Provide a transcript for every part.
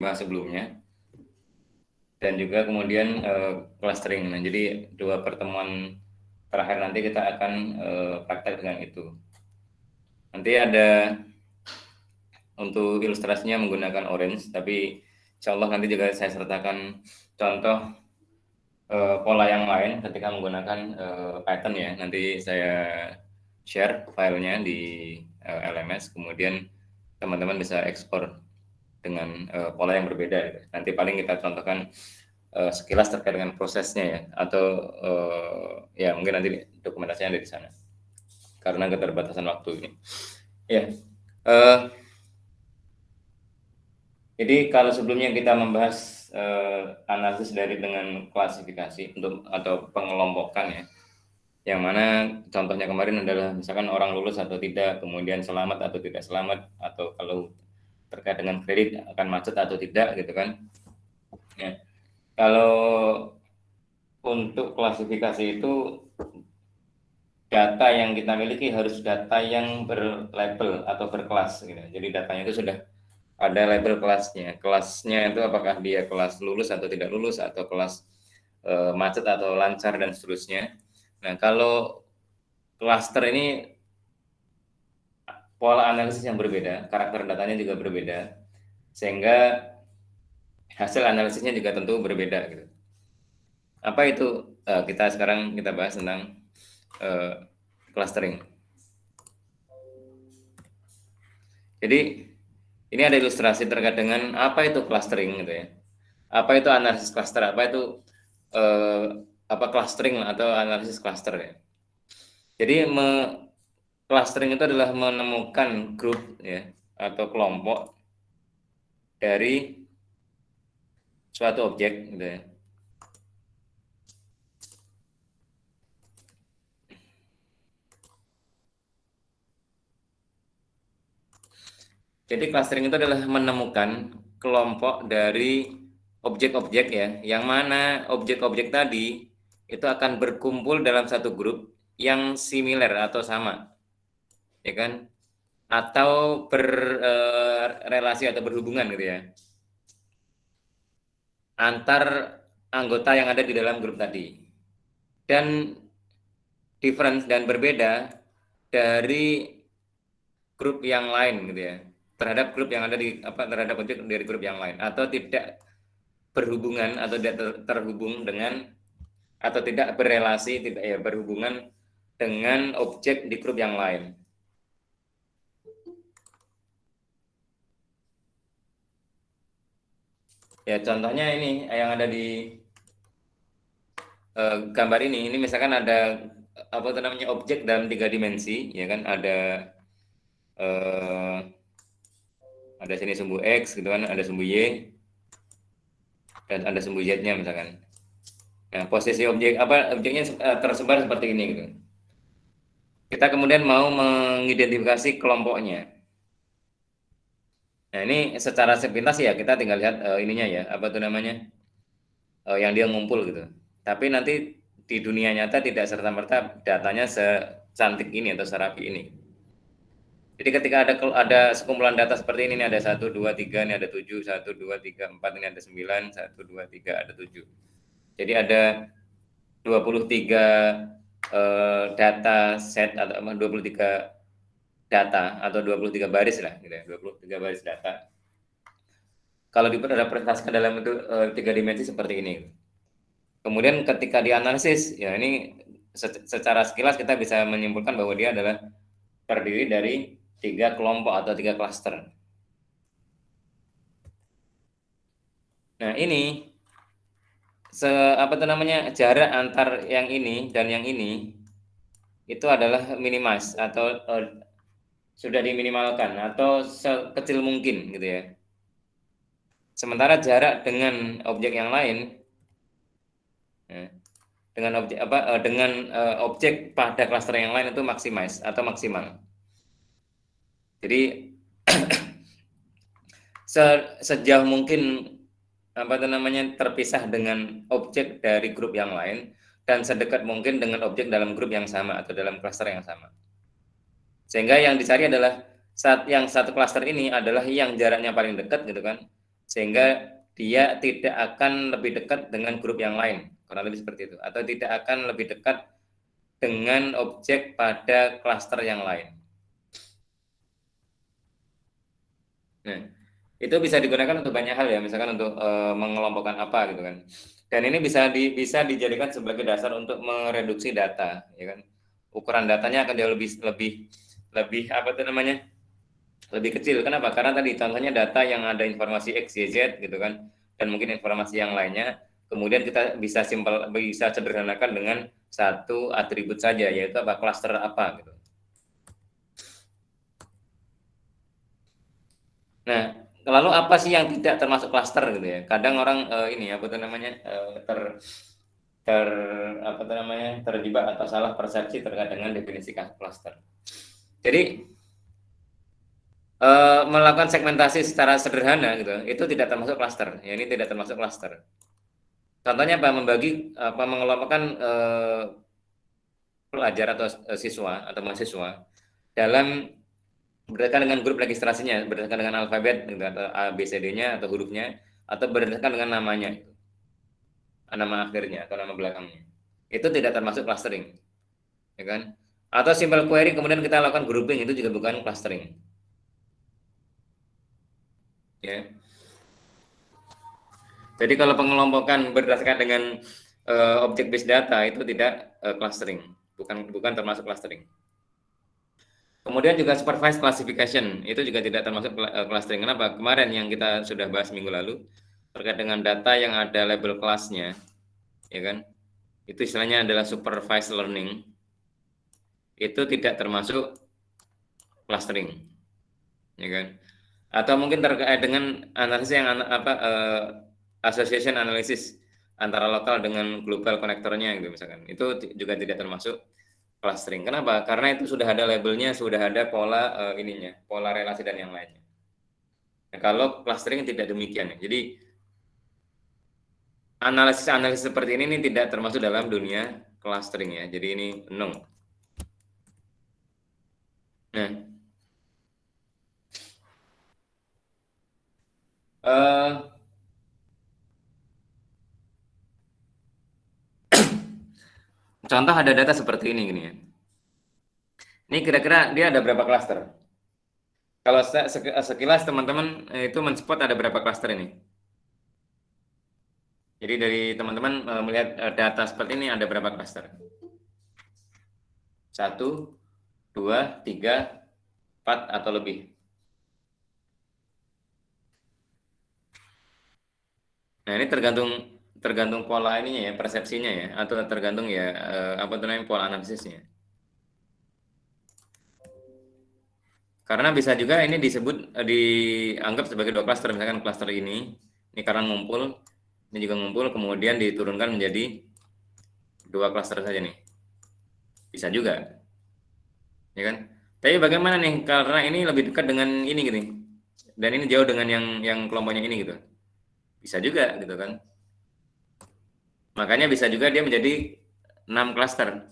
bahas sebelumnya, dan juga kemudian clustering. Nah, jadi 2 pertemuan terakhir nanti kita akan praktek dengan itu. Nanti ada untuk ilustrasinya menggunakan orange, tapi insya Allah nanti juga saya sertakan contoh pola yang lain ketika menggunakan Python ya. Nanti saya share filenya di LMS, kemudian teman-teman bisa ekspor dengan pola yang berbeda. Nanti paling kita contohkan sekilas terkait dengan prosesnya ya, atau ya mungkin nanti dokumentasinya ada di sana karena keterbatasan waktu ini. Ya, jadi kalau sebelumnya kita membahas analisis dari dengan klasifikasi untuk atau pengelompokan ya, yang mana contohnya kemarin adalah misalkan orang lulus atau tidak, kemudian selamat atau tidak selamat, atau kalau terkait dengan kredit akan macet atau tidak gitu kan. Ya. Kalau untuk klasifikasi itu data yang kita miliki harus data yang berlabel atau berkelas gitu. Jadi datanya itu sudah ada label kelasnya. Kelasnya itu apakah dia kelas lulus atau tidak lulus, atau kelas macet atau lancar dan seterusnya. Nah, kalau cluster ini pola analisis yang berbeda, karakter datanya juga berbeda, sehingga hasil analisisnya juga tentu berbeda gitu. Apa itu? Kita sekarang kita bahas tentang clustering. Jadi ini ada ilustrasi terkait dengan apa itu clustering gitu ya. Apa itu analisis cluster? Apa itu apa clustering atau analisis cluster ya. Jadi clustering itu adalah menemukan grup ya atau kelompok dari suatu objek gitu ya. Jadi clustering itu adalah menemukan kelompok dari objek-objek ya, yang mana objek-objek tadi itu akan berkumpul dalam satu grup yang similar atau sama, ya kan? Atau berrelasi atau berhubungan gitu ya, antar anggota yang ada di dalam grup tadi. Dan difference dan berbeda dari grup yang lain gitu ya, terhadap grup yang ada di terhadap objek dari grup yang lain, atau tidak berhubungan atau tidak terhubung dengan atau tidak berrelasi, tidak ya berhubungan dengan objek di grup yang lain. Ya contohnya ini yang ada di gambar ini misalkan ada apa itu namanya objek dalam 3 dimensi ya kan, ada sini sumbu X gitu kan, ada sumbu Y dan ada sumbu Z-nya misalkan. Nah, posisi objeknya tersebar seperti ini gitu. Kita kemudian mau mengidentifikasi kelompoknya. Nah, ini secara sepintas ya kita tinggal lihat ininya ya, apa itu namanya? Yang dia ngumpul gitu. Tapi nanti di dunia nyata tidak serta-merta datanya secantik ini atau serapi ini. Jadi ketika ada sekumpulan data seperti ini ada 1 2 3, ini ada 7, 1 2 3 4, ini ada 9, 1 2 3 ada 7. Jadi ada 23 data set atau 23 data atau 23 baris lah gitu ya, 23 baris data. Kalau direpresentasikan dalam itu 3 dimensi seperti ini. Kemudian ketika dianalisis ya ini secara sekilas kita bisa menyimpulkan bahwa dia adalah terdiri dari 3 kelompok atau 3 klaster. Nah, ini jarak antar yang ini dan yang ini itu adalah minimize atau sudah diminimalkan atau sekecil mungkin gitu ya. Sementara jarak dengan objek yang lain dengan objek pada klaster yang lain itu maximize atau maksimal. Jadi sejauh mungkin terpisah dengan objek dari grup yang lain dan sedekat mungkin dengan objek dalam grup yang sama atau dalam klaster yang sama. Sehingga yang dicari adalah yang satu klaster ini adalah yang jaraknya paling dekat gitu kan, sehingga dia tidak akan lebih dekat dengan grup yang lain, kurang lebih seperti itu, atau tidak akan lebih dekat dengan objek pada klaster yang lain. Nah, itu bisa digunakan untuk banyak hal ya, misalkan untuk mengelompokkan apa gitu kan. Dan ini bisa dijadikan sebagai dasar untuk mereduksi data, ya kan. Ukuran datanya akan jauh lebih apa itu namanya? Lebih kecil. Kenapa? Karena tadi contohnya data yang ada informasi X, Y, Z gitu kan, dan mungkin informasi yang lainnya. Kemudian kita bisa sederhanakan dengan satu atribut saja, yaitu apa, klaster apa gitu. Nah, lalu apa sih yang tidak termasuk klaster gitu ya? Kadang orang ini apa tuh namanya ter ter apa tuh namanya terjebak atau salah persepsi terkait dengan definisi klaster. Jadi melakukan segmentasi secara sederhana gitu, itu tidak termasuk klaster. Ya, ini tidak termasuk klaster. Contohnya apa? Mengelompokkan pelajar atau siswa atau mahasiswa dalam berdasarkan dengan grup registrasinya, berdasarkan dengan alfabet gitu, atau A, B, C, D-nya atau hurufnya, atau berdasarkan dengan namanya, nama akhirnya atau nama belakangnya. Itu tidak termasuk clustering, ya kan? Atau simple query kemudian kita lakukan grouping, itu juga bukan clustering. Ya. Jadi kalau pengelompokan berdasarkan dengan object based data itu tidak clustering, bukan termasuk clustering. Kemudian juga supervised classification itu juga tidak termasuk clustering. Kenapa? Kemarin yang kita sudah bahas minggu lalu terkait dengan data yang ada label kelasnya, ya kan? Itu istilahnya adalah supervised learning. Itu tidak termasuk clustering, ya kan? Atau mungkin terkait dengan analisis yang association analysis antara lokal dengan global konektornya gitu misalkan. Itu juga tidak termasuk clustering. Kenapa? Karena itu sudah ada labelnya, sudah ada pola pola relasi dan yang lainnya. Nah, kalau clustering tidak demikian ya. Jadi analisis seperti ini tidak termasuk dalam dunia clustering ya. Jadi ini no. Nah, contoh ada data seperti ini gini ya. Ini kira-kira dia ada berapa klaster? Kalau sekilas teman-teman itu men-spot ada berapa klaster ini? Jadi dari teman-teman melihat data seperti ini ada berapa klaster? 1, 2, 3, 4 atau lebih? Nah, ini tergantung pola ininya ya, persepsinya ya, atau tergantung ya apa tuh namanya pola analisisnya. Karena bisa juga ini dianggap sebagai dua klaster, misalkan klaster ini karena ngumpul, ini juga ngumpul, kemudian diturunkan menjadi dua klaster saja nih. Bisa juga, ya kan? Tapi bagaimana nih? Karena ini lebih dekat dengan ini gitu, dan ini jauh dengan yang kelompoknya ini gitu. Bisa juga gitu kan? Makanya bisa juga dia menjadi 6 klaster.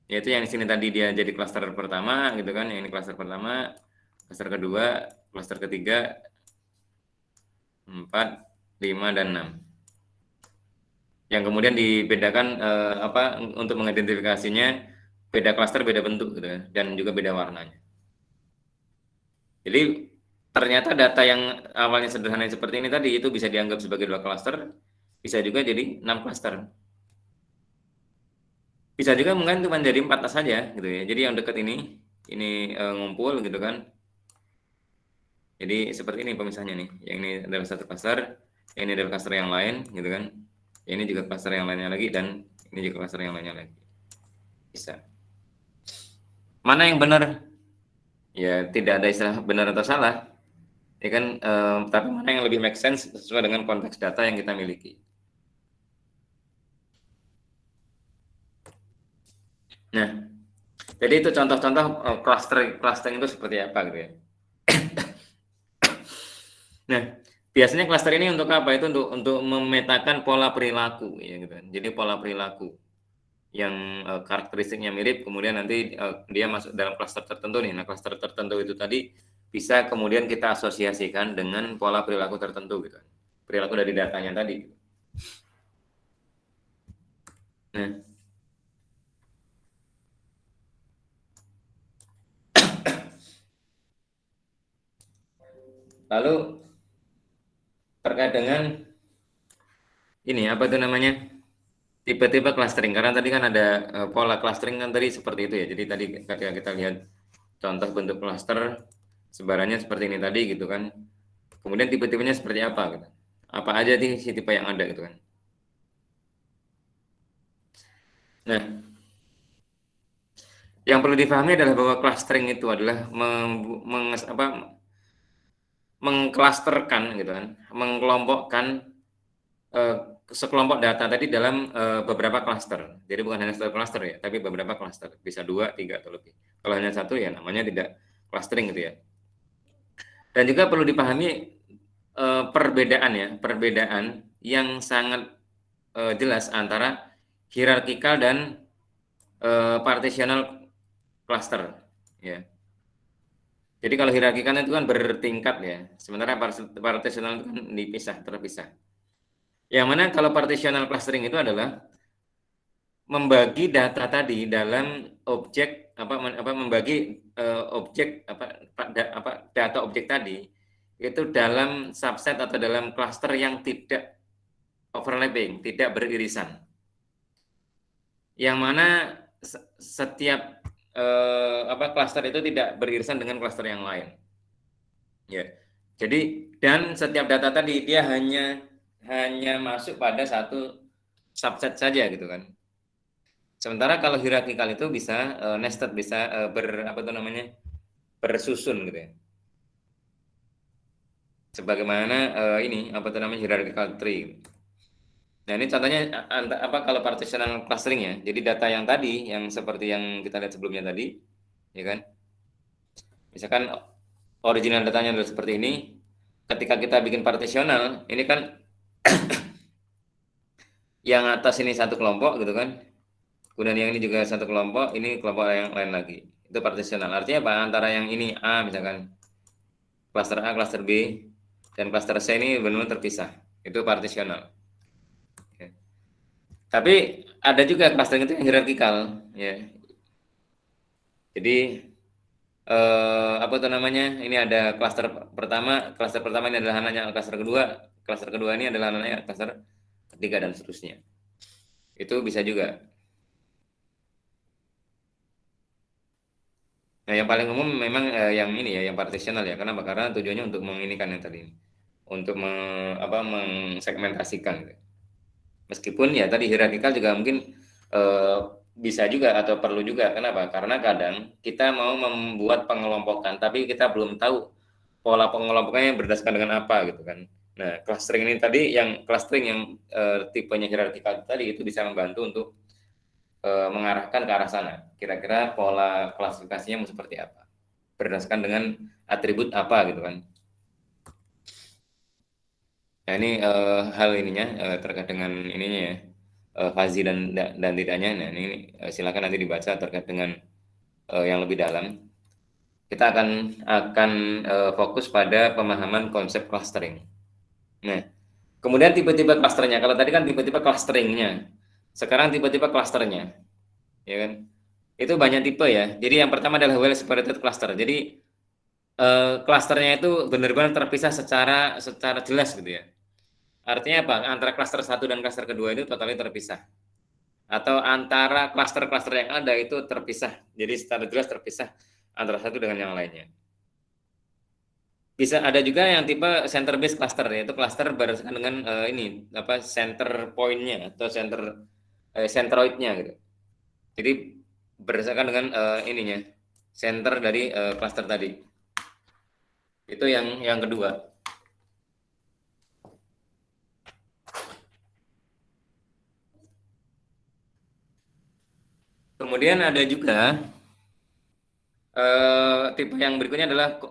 Yaitu yang di sini tadi dia jadi klaster pertama gitu kan, yang ini klaster pertama, klaster kedua, klaster ketiga, 4, 5 dan 6. Yang kemudian dibedakan untuk mengidentifikasinya beda klaster, beda bentuk gitu, dan juga beda warnanya. Jadi ternyata data yang awalnya sederhana seperti ini tadi itu bisa dianggap sebagai dua klaster, bisa juga jadi 6 klaster. Bisa juga mungkin cuma jadi 4 saja gitu ya. Jadi yang dekat ini ngumpul gitu kan. Jadi seperti ini pemisahnya nih. Yang ini adalah satu klaster, yang ini adalah klaster yang lain gitu kan. Ini juga klaster yang lainnya lagi dan ini juga klaster yang lainnya lagi. Bisa. Mana yang benar? Ya tidak ada istilah benar atau salah. Ya kan, tapi mana yang lebih make sense sesuai dengan konteks data yang kita miliki. Nah, jadi itu contoh-contoh clustering itu seperti apa gitu ya. Nah, biasanya cluster ini untuk apa? Itu untuk memetakan pola perilaku ya gitu. Jadi pola perilaku yang karakteristiknya mirip, kemudian nanti dia masuk dalam cluster tertentu nih. Nah, cluster tertentu itu tadi bisa kemudian kita asosiasikan dengan pola perilaku tertentu gitu. Perilaku dari datanya tadi. Nah, lalu terkait dengan ini apa itu namanya? Tipe-tipe clustering, karena tadi kan ada pola clustering kan tadi seperti itu ya. Jadi tadi kita lihat contoh bentuk cluster sebarannya seperti ini tadi gitu kan. Kemudian tipe-tipenya seperti apa gitu. Apa aja si tipe yang ada gitu kan. Nah, yang perlu dipahami adalah bahwa clustering itu adalah mengklasterkan gitu kan, mengkelompokkan eh, sekelompok data tadi dalam beberapa cluster. Jadi bukan hanya satu cluster ya, tapi beberapa cluster. Bisa 2, 3 atau lebih. Kalau hanya satu ya namanya tidak clustering gitu ya. Dan juga perlu dipahami perbedaan ya, perbedaan yang sangat jelas antara hierarkikal dan partitional cluster ya. Jadi kalau hierarkikal itu kan bertingkat ya, sementara partitional itu kan dipisah, terpisah. Yang mana kalau partitional clustering itu adalah membagi data tadi dalam objek membagi objek data objek tadi itu dalam subset atau dalam cluster yang tidak overlapping, tidak beririsan. Yang mana setiap cluster itu tidak beririsan dengan cluster yang lain. Ya. Jadi dan setiap data tadi dia hanya masuk pada satu subset saja gitu kan. Sementara kalau hierarkikal itu bisa nested, bisa bersusun gitu ya. Sebagaimana ini hierarchical tree. Nah, ini contohnya kalau partitional clustering ya. Jadi data yang tadi yang seperti yang kita lihat sebelumnya tadi, ya kan? Misalkan original datanya adalah seperti ini. Ketika kita bikin partitional, ini kan yang atas ini satu kelompok gitu kan. Kemudian yang ini juga satu kelompok, ini kelompok yang lain lagi. Itu partitional. Artinya apa? Antara yang ini A misalkan cluster A, cluster B, dan cluster C ini benar-benar terpisah. Itu partitional. Ya. Tapi ada juga clustering itu yang hierarkikal, ya. Jadi ini ada cluster pertama ini adalah anaknya cluster kedua ini adalah anaknya cluster ketiga dan seterusnya. Itu bisa juga. Nah, yang paling umum memang yang ini ya, yang partitional ya. Kenapa? Karena tujuannya untuk menginikan yang tadi, untuk mengsegmentasikan. Gitu. Meskipun ya tadi hierarkikal juga mungkin bisa juga atau perlu juga. Kenapa? Karena kadang kita mau membuat pengelompokan, tapi kita belum tahu pola pengelompokannya berdasarkan dengan apa gitu kan. Nah, clustering ini tadi, clustering yang tipenya hierarkikal tadi itu bisa membantu untuk mengarahkan ke arah sana. Kira-kira pola klasifikasinya mau seperti apa? Berdasarkan dengan atribut apa gitu kan? Nah, ini hal ininya terkait dengan ininya ya, fazi dan tidaknya. Nah, ini silakan nanti dibaca terkait dengan yang lebih dalam. Kita akan fokus pada pemahaman konsep clustering. Nah, kemudian tipe-tipe clusternya. Kalau tadi kan tipe-tipe clusteringnya, sekarang tipe-tipe clusternya, ya kan? Itu banyak tipe ya. Jadi yang pertama adalah well separated cluster. Jadi clusternya itu benar-benar terpisah secara jelas gitu ya. Artinya apa? Antara cluster satu dan cluster kedua itu totalnya terpisah. Atau antara cluster-cluster yang ada itu terpisah. Jadi secara jelas terpisah antara satu dengan yang lainnya. Bisa ada juga yang tipe center base cluster, yaitu cluster berdasarkan dengan center point-nya atau centroid-nya gitu. Jadi berdasarkan dengan ininya center dari cluster tadi. Itu yang kedua. Kemudian ada juga tipe yang berikutnya adalah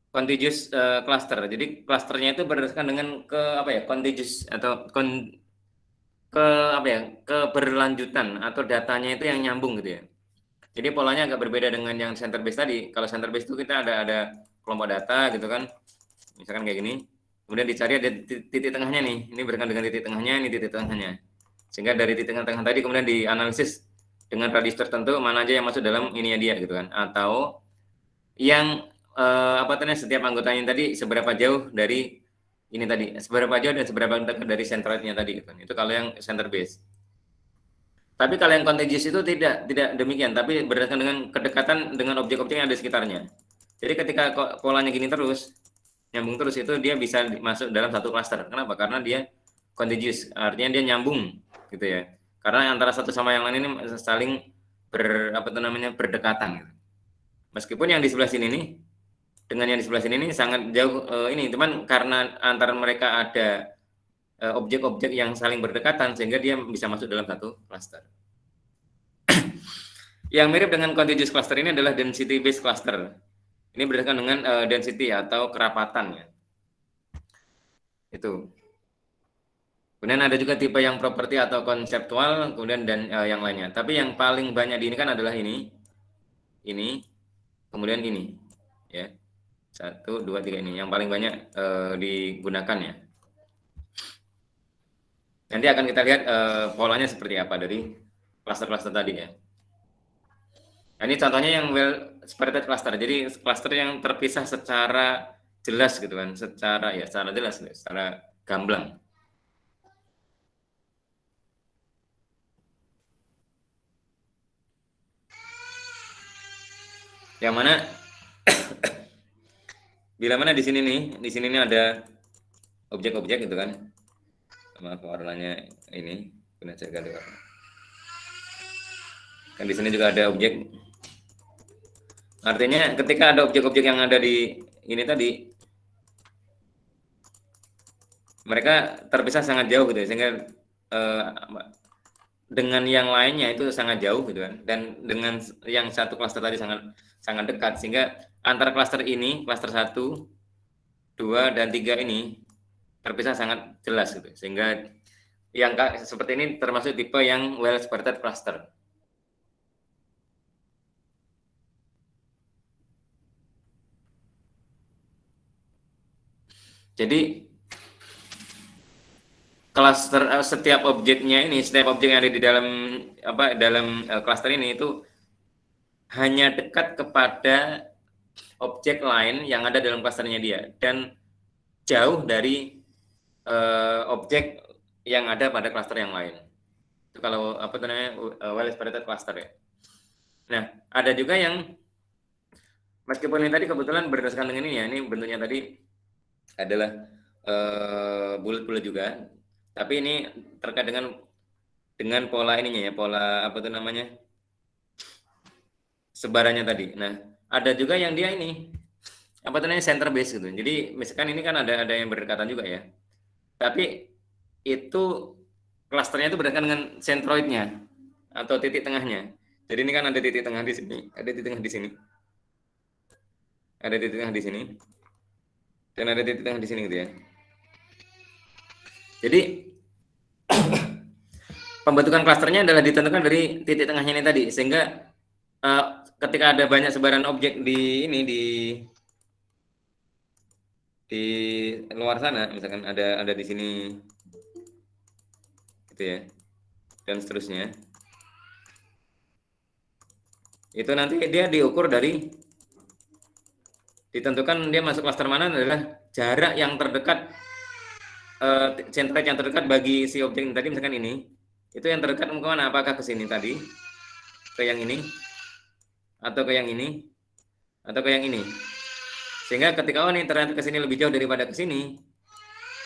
contiguous cluster. Jadi clusternya itu berdasarkan dengan contiguous atau keberlanjutan atau datanya itu yang nyambung gitu ya. Jadi polanya agak berbeda dengan yang center base tadi. Kalau center base itu kita ada kelompok data gitu kan, misalkan kayak gini, kemudian dicari ada titik tengahnya nih, ini berkaitan dengan titik tengahnya, ini titik tengahnya, sehingga dari titik tengah tadi kemudian dianalisis dengan radius tertentu mana aja yang masuk dalam ininya dia gitu kan, atau yang setiap anggotanya tadi seberapa jauh dari ini tadi, seberapa jauh dan seberapa dekat dari centroidnya tadi gitu kan. Itu kalau yang center base. Tapi kalau yang contagious itu tidak demikian, tapi berdasarkan dengan kedekatan dengan objek-objek yang ada di sekitarnya. Jadi ketika polanya gini terus, nyambung terus, itu dia bisa masuk dalam satu klaster. Kenapa? Karena dia contagious, artinya dia nyambung gitu ya. Karena antara satu sama yang lain ini saling berdekatan gitu. Meskipun yang di sebelah sini nih dengan yang di sebelah sini ini sangat jauh ini, cuman karena antara mereka ada objek-objek yang saling berdekatan sehingga dia bisa masuk dalam satu cluster. Yang mirip dengan contiguous cluster ini adalah density based cluster. Ini berdasarkan dengan density atau kerapatan ya. Itu. Kemudian ada juga tipe yang properti atau konseptual, kemudian dan yang lainnya. Tapi yang paling banyak di ini kan adalah ini, kemudian ini, ya. 1, 2, 3 ini yang paling banyak digunakan ya. Nanti akan kita lihat polanya seperti apa dari cluster-cluster tadi ya. Nah, ini contohnya yang well separated cluster. Jadi cluster yang terpisah secara jelas gitu kan, secara jelas, secara gamblang. Yang mana bila mana di sini nih ada objek-objek gitu kan. Maaf warnanya ini, benar saya ganti warna. Kan di sini juga ada objek. Artinya ketika ada objek-objek yang ada di ini tadi, mereka terpisah sangat jauh gitu ya, sehingga dengan yang lainnya itu sangat jauh gitu kan, dan dengan yang satu klaster tadi sangat dekat, sehingga antara klaster ini, klaster 1, 2, dan 3 ini terpisah sangat jelas gitu, sehingga yang seperti ini termasuk tipe yang well separated cluster. Jadi cluster setiap objek yang ada di dalam cluster ini itu hanya dekat kepada objek lain yang ada dalam klasternya dia dan jauh dari objek yang ada pada klaster yang lain. Itu kalau well separated cluster ya. Nah, ada juga yang meskipun ini tadi kebetulan berdasarkan dengan ini ya, ini bentuknya tadi adalah bulat-bulat juga, tapi ini terkait dengan pola ininya ya, pola sebarannya tadi. Nah, ada juga yang dia ini center base gitu. Jadi misalkan ini kan ada yang berdekatan juga ya, tapi itu klasternya itu berdekatan dengan centroidnya atau titik tengahnya. Jadi ini kan ada titik tengah di sini, ada titik tengah di sini, ada titik tengah di sini, dan ada titik tengah di sini gitu ya. Jadi pembentukan klasternya adalah ditentukan dari titik tengahnya ini tadi, sehingga ketika ada banyak sebaran objek di luar sana, misalkan ada di sini gitu ya, dan seterusnya, itu nanti dia diukur dari ditentukan dia masuk klaster mana adalah jarak yang terdekat, centroid yang terdekat bagi si objek ini tadi, misalkan ini, itu yang terdekat ke mana? Apakah ke sini tadi, ke yang ini, atau ke yang ini, atau ke yang ini? Sehingga ketika ini ternyata ke sini lebih jauh daripada ke sini,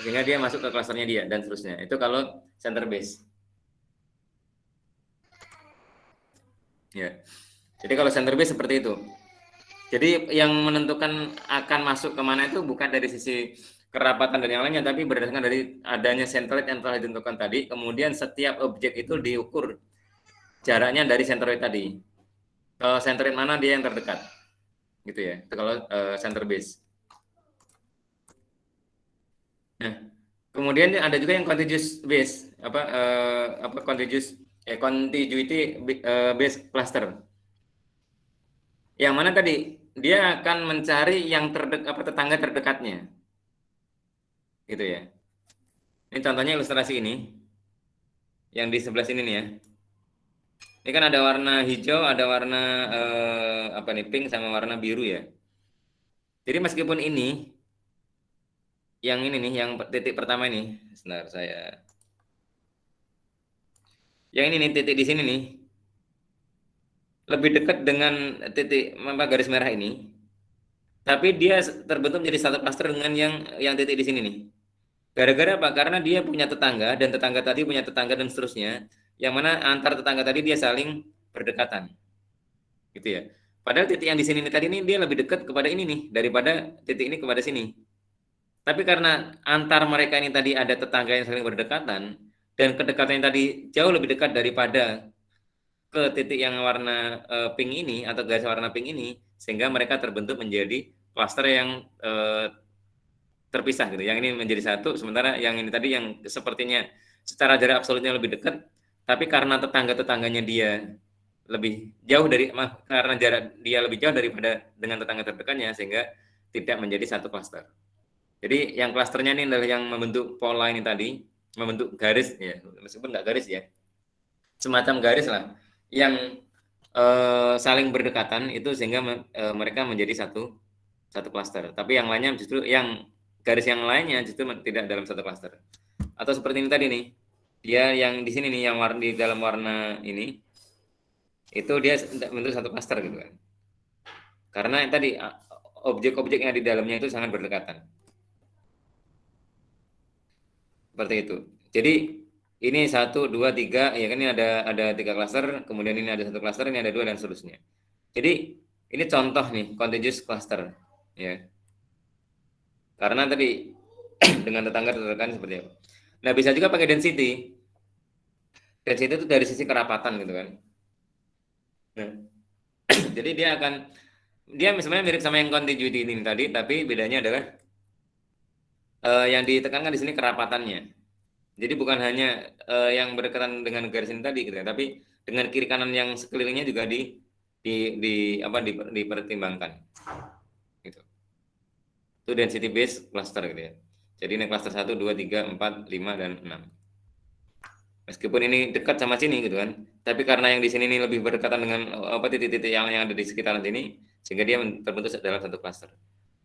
sehingga dia masuk ke klasternya dia dan seterusnya. Itu kalau center base. Ya. Jadi kalau center base seperti itu. Jadi yang menentukan akan masuk kemana itu bukan dari sisi kerapatan dan yang lainnya, tapi berdasarkan dari adanya centroid yang telah ditentukan tadi. Kemudian setiap objek itu diukur jaraknya dari centroid tadi. Kalau centroid mana dia yang terdekat, gitu ya. Itu kalau center base. Nah, kemudian ada juga yang contiguous base, contiguity base cluster. Yang mana tadi dia akan mencari yang tetangga terdekatnya, gitu ya. Ini contohnya ilustrasi ini, yang di sebelah sini nih ya. Ini kan ada warna hijau, ada warna apa nih, pink sama warna biru ya. Jadi meskipun ini, yang ini nih, yang titik pertama ini, sebentar saya, yang ini nih, titik di sini nih, lebih dekat dengan titik garis merah ini, tapi dia terbentuk menjadi satu klaster dengan yang titik di sini nih. Gara-gara apa? Karena dia punya tetangga dan tetangga tadi punya tetangga dan seterusnya, yang mana antar tetangga tadi dia saling berdekatan, gitu ya. Padahal titik yang di sini nih, tadi ini dia lebih dekat kepada ini nih daripada titik ini kepada sini. Tapi karena antar mereka ini tadi ada tetangga yang saling berdekatan dan kedekatan yang tadi jauh lebih dekat daripada ke titik yang warna pink ini atau garis warna pink ini, sehingga mereka terbentuk menjadi klaster yang terpisah gitu. Yang ini menjadi satu, sementara yang ini tadi yang sepertinya secara jarak absolutnya lebih dekat, tapi karena tetangga-tetangganya dia lebih jauh karena jarak dia lebih jauh daripada dengan tetangga terdekatnya, sehingga tidak menjadi satu klaster. Jadi yang klasternya ini adalah yang membentuk pola ini tadi, membentuk garis ya, meskipun nggak garis ya, semacam garis lah, yang saling berdekatan itu, sehingga mereka menjadi satu klaster. Tapi yang lainnya justru yang garis yang lainnya justru tidak dalam satu klaster. Atau seperti ini tadi nih, dia yang di sini nih, yang warna di dalam warna ini, itu dia bentuk satu klaster gitu kan. Karena yang tadi objek-objek yang di dalamnya itu sangat berdekatan. Seperti itu. Jadi ini 1, 2, 3, ya kan, ini ada 3 klaster, kemudian ini ada 1 klaster, ini ada 2 dan seterusnya. Jadi ini contoh nih contiguous cluster ya. Karena tadi dengan tetangga terdekat seperti itu. Nah, bisa juga pakai density. Density itu dari sisi kerapatan gitu kan. Nah, jadi dia sebenarnya mirip sama yang contiguity ini tadi, tapi bedanya adalah yang ditekankan di sini kerapatannya. Jadi bukan hanya yang berdekatan dengan garis ini tadi gitu ya, tapi dengan kiri kanan yang sekelilingnya juga dipertimbangkan gitu. Itu density base cluster gitu ya. Jadi ini cluster 1, 2, 3, 4, 5 dan 6. Meskipun ini dekat sama sini gitu kan, tapi karena yang di sini ini lebih berdekatan dengan titik-titik yang ada di sekitaran sini, sehingga dia terbentuk dalam satu cluster.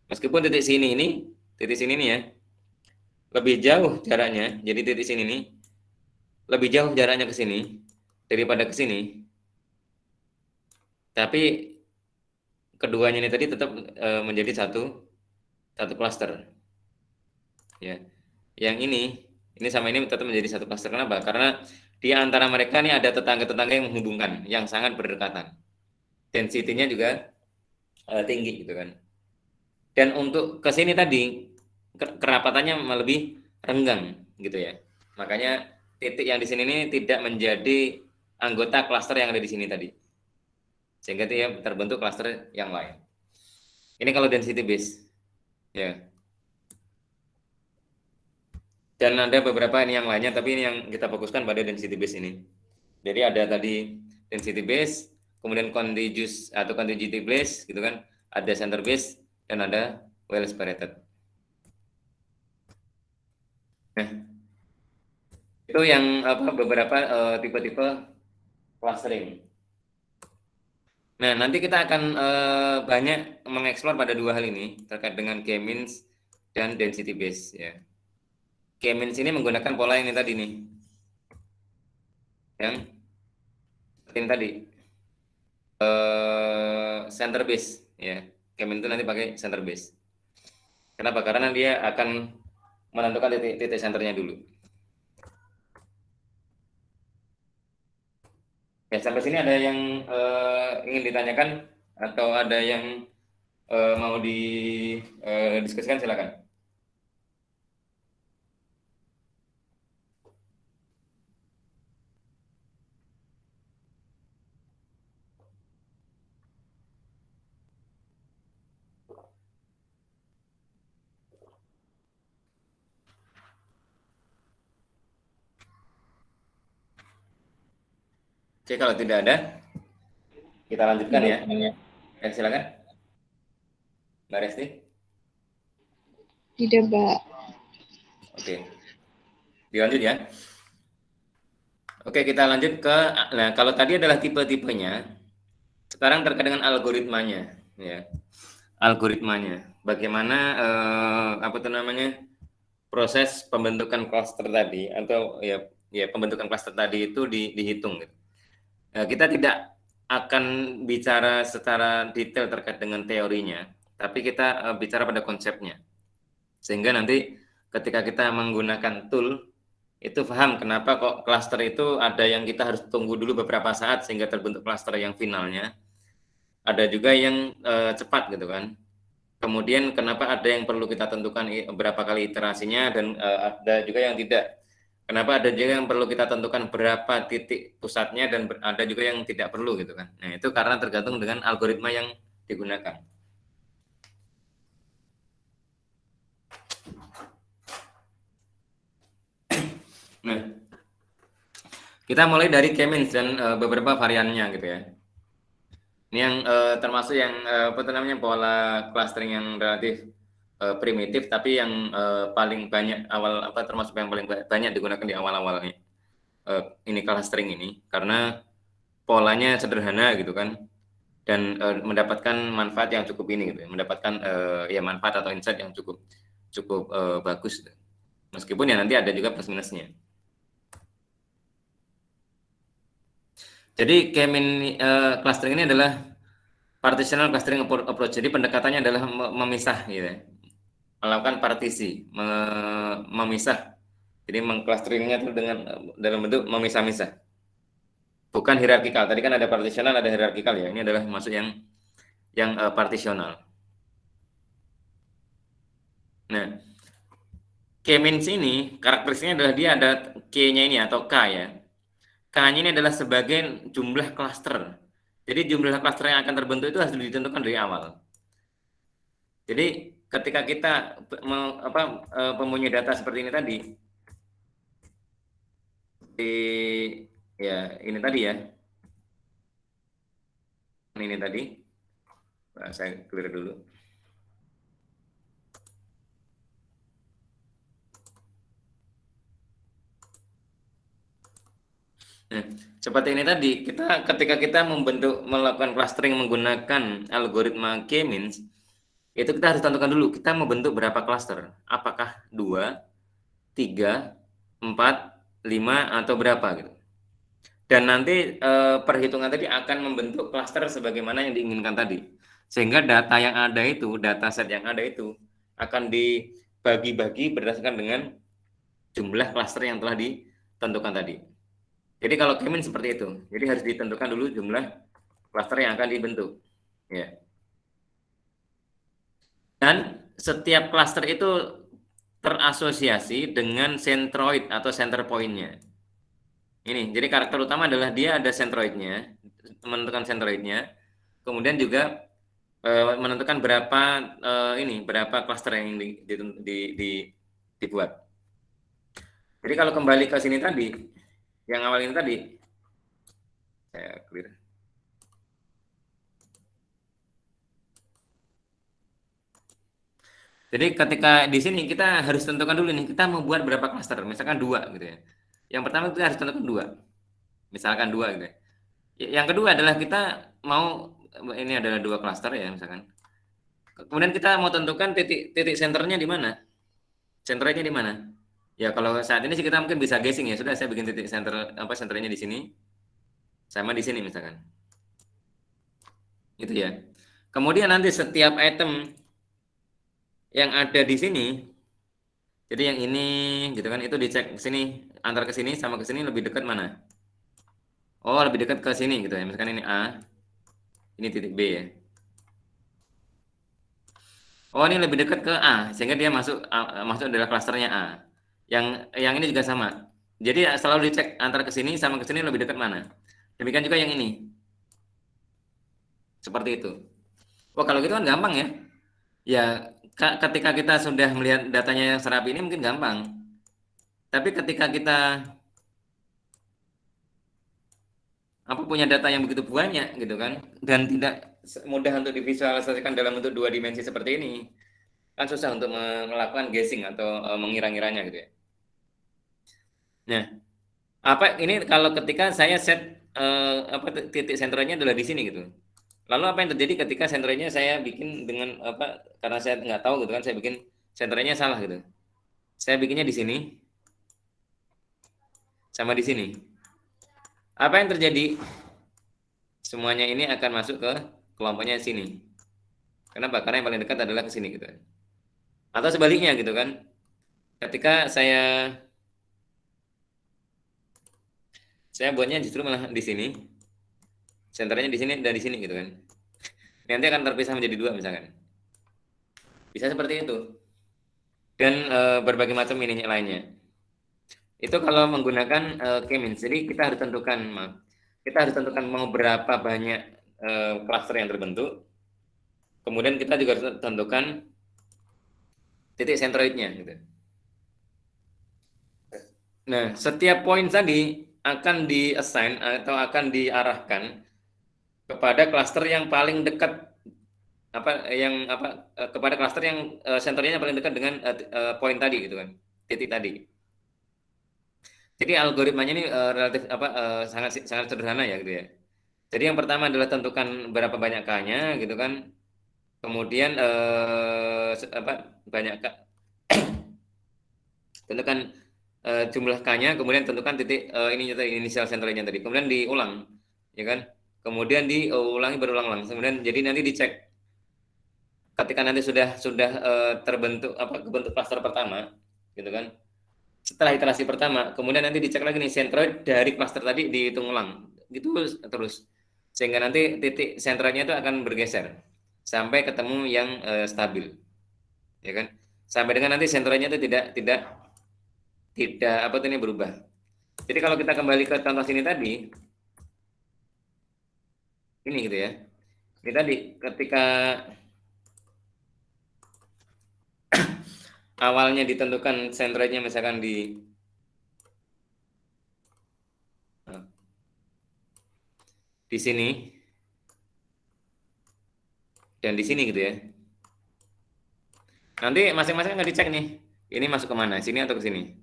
Meskipun titik sini nih ya, lebih jauh jaraknya, jadi titik sini nih lebih jauh jaraknya ke sini daripada ke sini, tapi keduanya ini tadi tetap menjadi satu klaster ya. Yang ini sama ini tetap menjadi satu klaster. Kenapa? Karena di antara mereka ini ada tetangga-tetangga yang menghubungkan, yang sangat berdekatan. Density-nya juga tinggi gitu kan. Dan untuk ke sini tadi kerapatannya lebih renggang gitu ya. Makanya titik yang di sini ini tidak menjadi anggota klaster yang ada di sini tadi. Sehingga dia terbentuk klaster yang lain. Ini kalau density base. Ya. Dan ada beberapa ini yang lainnya, tapi ini yang kita fokuskan pada density base ini. Jadi ada tadi density base, kemudian contiguous atau contiguity base gitu kan, ada center base dan ada well separated. Nah, itu yang beberapa tipe-tipe clustering. Nah, nanti kita akan banyak mengeksplor pada 2 hal ini terkait dengan K-means dan density base ya. K-means ini menggunakan pola ini tadi nih. Yang ini tadi center base ya. K-means itu nanti pakai center base. Kenapa? Karena dia akan menentukan titik senternya dulu. Ya, sampai sini ada yang ingin ditanyakan atau ada yang mau didiskusikan, silakan. Oke, kalau tidak ada, kita lanjutkan ya. Ya, silakan. Mbak Resti? Tidak, Mbak. Oke, dilanjut ya. Oke, kita lanjut ke, nah kalau tadi adalah tipe-tipenya, sekarang terkait dengan algoritmanya, ya. Algoritmanya, bagaimana apa itu namanya proses pembentukan klaster tadi atau ya pembentukan klaster tadi itu dihitung. Gitu. Kita tidak akan bicara secara detail terkait dengan teorinya, tapi kita bicara pada konsepnya, sehingga nanti ketika kita menggunakan tool itu paham kenapa kok klaster itu ada yang kita harus tunggu dulu beberapa saat sehingga terbentuk klaster yang finalnya, ada juga yang cepat gitu kan. Kemudian kenapa ada yang perlu kita tentukan berapa kali iterasinya dan ada juga yang tidak. Kenapa ada juga yang perlu kita tentukan berapa titik pusatnya dan ada juga yang tidak perlu gitu kan. Nah, itu karena tergantung dengan algoritma yang digunakan. Nah, kita mulai dari K-means dan beberapa variannya gitu ya. Ini yang termasuk yang apa namanya pola clustering yang relatif primitif tapi yang paling banyak termasuk yang paling banyak digunakan di awal-awalnya ini clustering ini karena polanya sederhana gitu kan dan mendapatkan manfaat yang cukup ini gitu ya, mendapatkan ya manfaat atau insight yang cukup bagus gitu. Meskipun ya nanti ada juga plus minusnya. Jadi K-means clustering ini adalah partitional clustering approach. Jadi pendekatannya adalah memisah gitu ya. Melakukan partisi, memisah. Jadi mengclusteringnya itu dengan dalam bentuk memisah-misah. Bukan hierarkikal. Tadi kan ada partisional, ada hierarkikal ya. Ini adalah masuk yang partisional. Nah, K-means ini karakteristiknya adalah dia ada K-nya ini atau K ya. K-nya ini adalah sebagai jumlah klaster. Jadi jumlah klaster yang akan terbentuk itu harus ditentukan dari awal. Jadi ketika kita mempunyai data seperti ini tadi, ini tadi ya, ini tadi, saya clear dulu. Nah, seperti ini tadi, ketika kita melakukan clustering menggunakan algoritma K-means, itu kita harus tentukan dulu kita mau bentuk berapa cluster. Apakah 2, 3, 4, 5 atau berapa gitu. Dan nanti perhitungan tadi akan membentuk cluster sebagaimana yang diinginkan tadi. Sehingga data yang ada itu, dataset yang ada itu akan dibagi-bagi berdasarkan dengan jumlah cluster yang telah ditentukan tadi. Jadi kalau K-means seperti itu. Jadi harus ditentukan dulu jumlah cluster yang akan dibentuk. Ya. Dan setiap cluster itu terasosiasi dengan centroid atau center point-nya. Ini, jadi karakter utama adalah dia ada centroidnya, menentukan centroidnya, kemudian juga menentukan berapa cluster yang dibuat. Jadi kalau kembali ke sini tadi, yang awal ini tadi, saya clear. Jadi ketika di sini kita harus tentukan dulu nih, kita mau buat berapa cluster, misalkan 2 gitu ya. Yang pertama kita harus tentukan 2, misalkan 2 gitu ya. Yang kedua adalah kita mau, ini adalah 2 cluster ya misalkan. Kemudian kita mau tentukan titik senternya di mana, centernya di mana. Ya kalau saat ini sih kita mungkin bisa guessing ya, sudah saya bikin titik senternya di sini, sama di sini misalkan. Gitu ya. Kemudian nanti setiap item yang ada di sini, jadi yang ini gitu kan, itu dicek ke sini, antar ke sini sama ke sini lebih dekat mana? Oh, lebih dekat ke sini gitu ya. Misalkan ini A, ini titik B ya. Oh, ini lebih dekat ke A, sehingga dia masuk adalah klasternya A. Yang ini juga sama. Jadi selalu dicek antara ke sini sama ke sini lebih dekat mana. Demikian juga yang ini. Seperti itu. Wah, kalau gitu kan gampang ya. Ya, ketika kita sudah melihat datanya yang serapi ini mungkin gampang. Tapi ketika kita punya data yang begitu banyak gitu kan, dan tidak mudah untuk divisualisasikan dalam bentuk 2 dimensi seperti ini, kan susah untuk melakukan guessing atau mengira-ngiranya gitu ya. Nah, apa ini kalau ketika saya set titik senternya adalah di sini gitu. Lalu apa yang terjadi ketika senternya saya bikin dengan karena saya nggak tahu gitu kan, saya bikin senternya salah gitu. Saya bikinnya di sini sama di sini. Apa yang terjadi? Semuanya ini akan masuk ke kelompoknya sini. Kenapa? Karena yang paling dekat adalah ke sini gitu. Atau sebaliknya gitu kan. Ketika saya buatnya justru malah di sini, senternya di sini dan di sini gitu kan. Nanti akan terpisah menjadi 2 misalkan. Bisa seperti itu. Dan berbagai macam ininya lainnya. Itu kalau menggunakan K-means. Jadi kita harus tentukan, kita harus tentukan mau berapa banyak cluster yang terbentuk. Kemudian kita juga harus tentukan titik sentroidnya gitu. Nah, setiap poin tadi akan di-assign atau akan diarahkan kepada cluster yang paling dekat kepada cluster yang senternya paling dekat dengan poin tadi gitu kan, titik tadi. Jadi algoritmanya ini relatif sangat sederhana ya gitu ya. Jadi yang pertama adalah tentukan berapa banyak K-nya gitu kan. Kemudian banyak K, tentukan jumlah K-nya, kemudian tentukan titik inisial senternya tadi. Kemudian diulang, ya kan? Kemudian diulangi berulang-ulang. Kemudian jadi nanti dicek ketika nanti sudah terbentuk kebentuk cluster pertama, gitu kan? Setelah iterasi pertama, kemudian nanti dicek lagi nih sentroid dari cluster tadi dihitung ulang, gitu terus sehingga nanti titik sentroidnya itu akan bergeser sampai ketemu yang stabil, ya kan? Sampai dengan nanti sentroidnya itu tidak ini berubah. Jadi kalau kita kembali ke contoh sini tadi, ini gitu ya. Ini tadi ketika awalnya ditentukan sentroidnya misalkan di sini dan di sini gitu ya. Nanti masing-masing nggak dicek nih, ini masuk kemana, sini atau ke sini.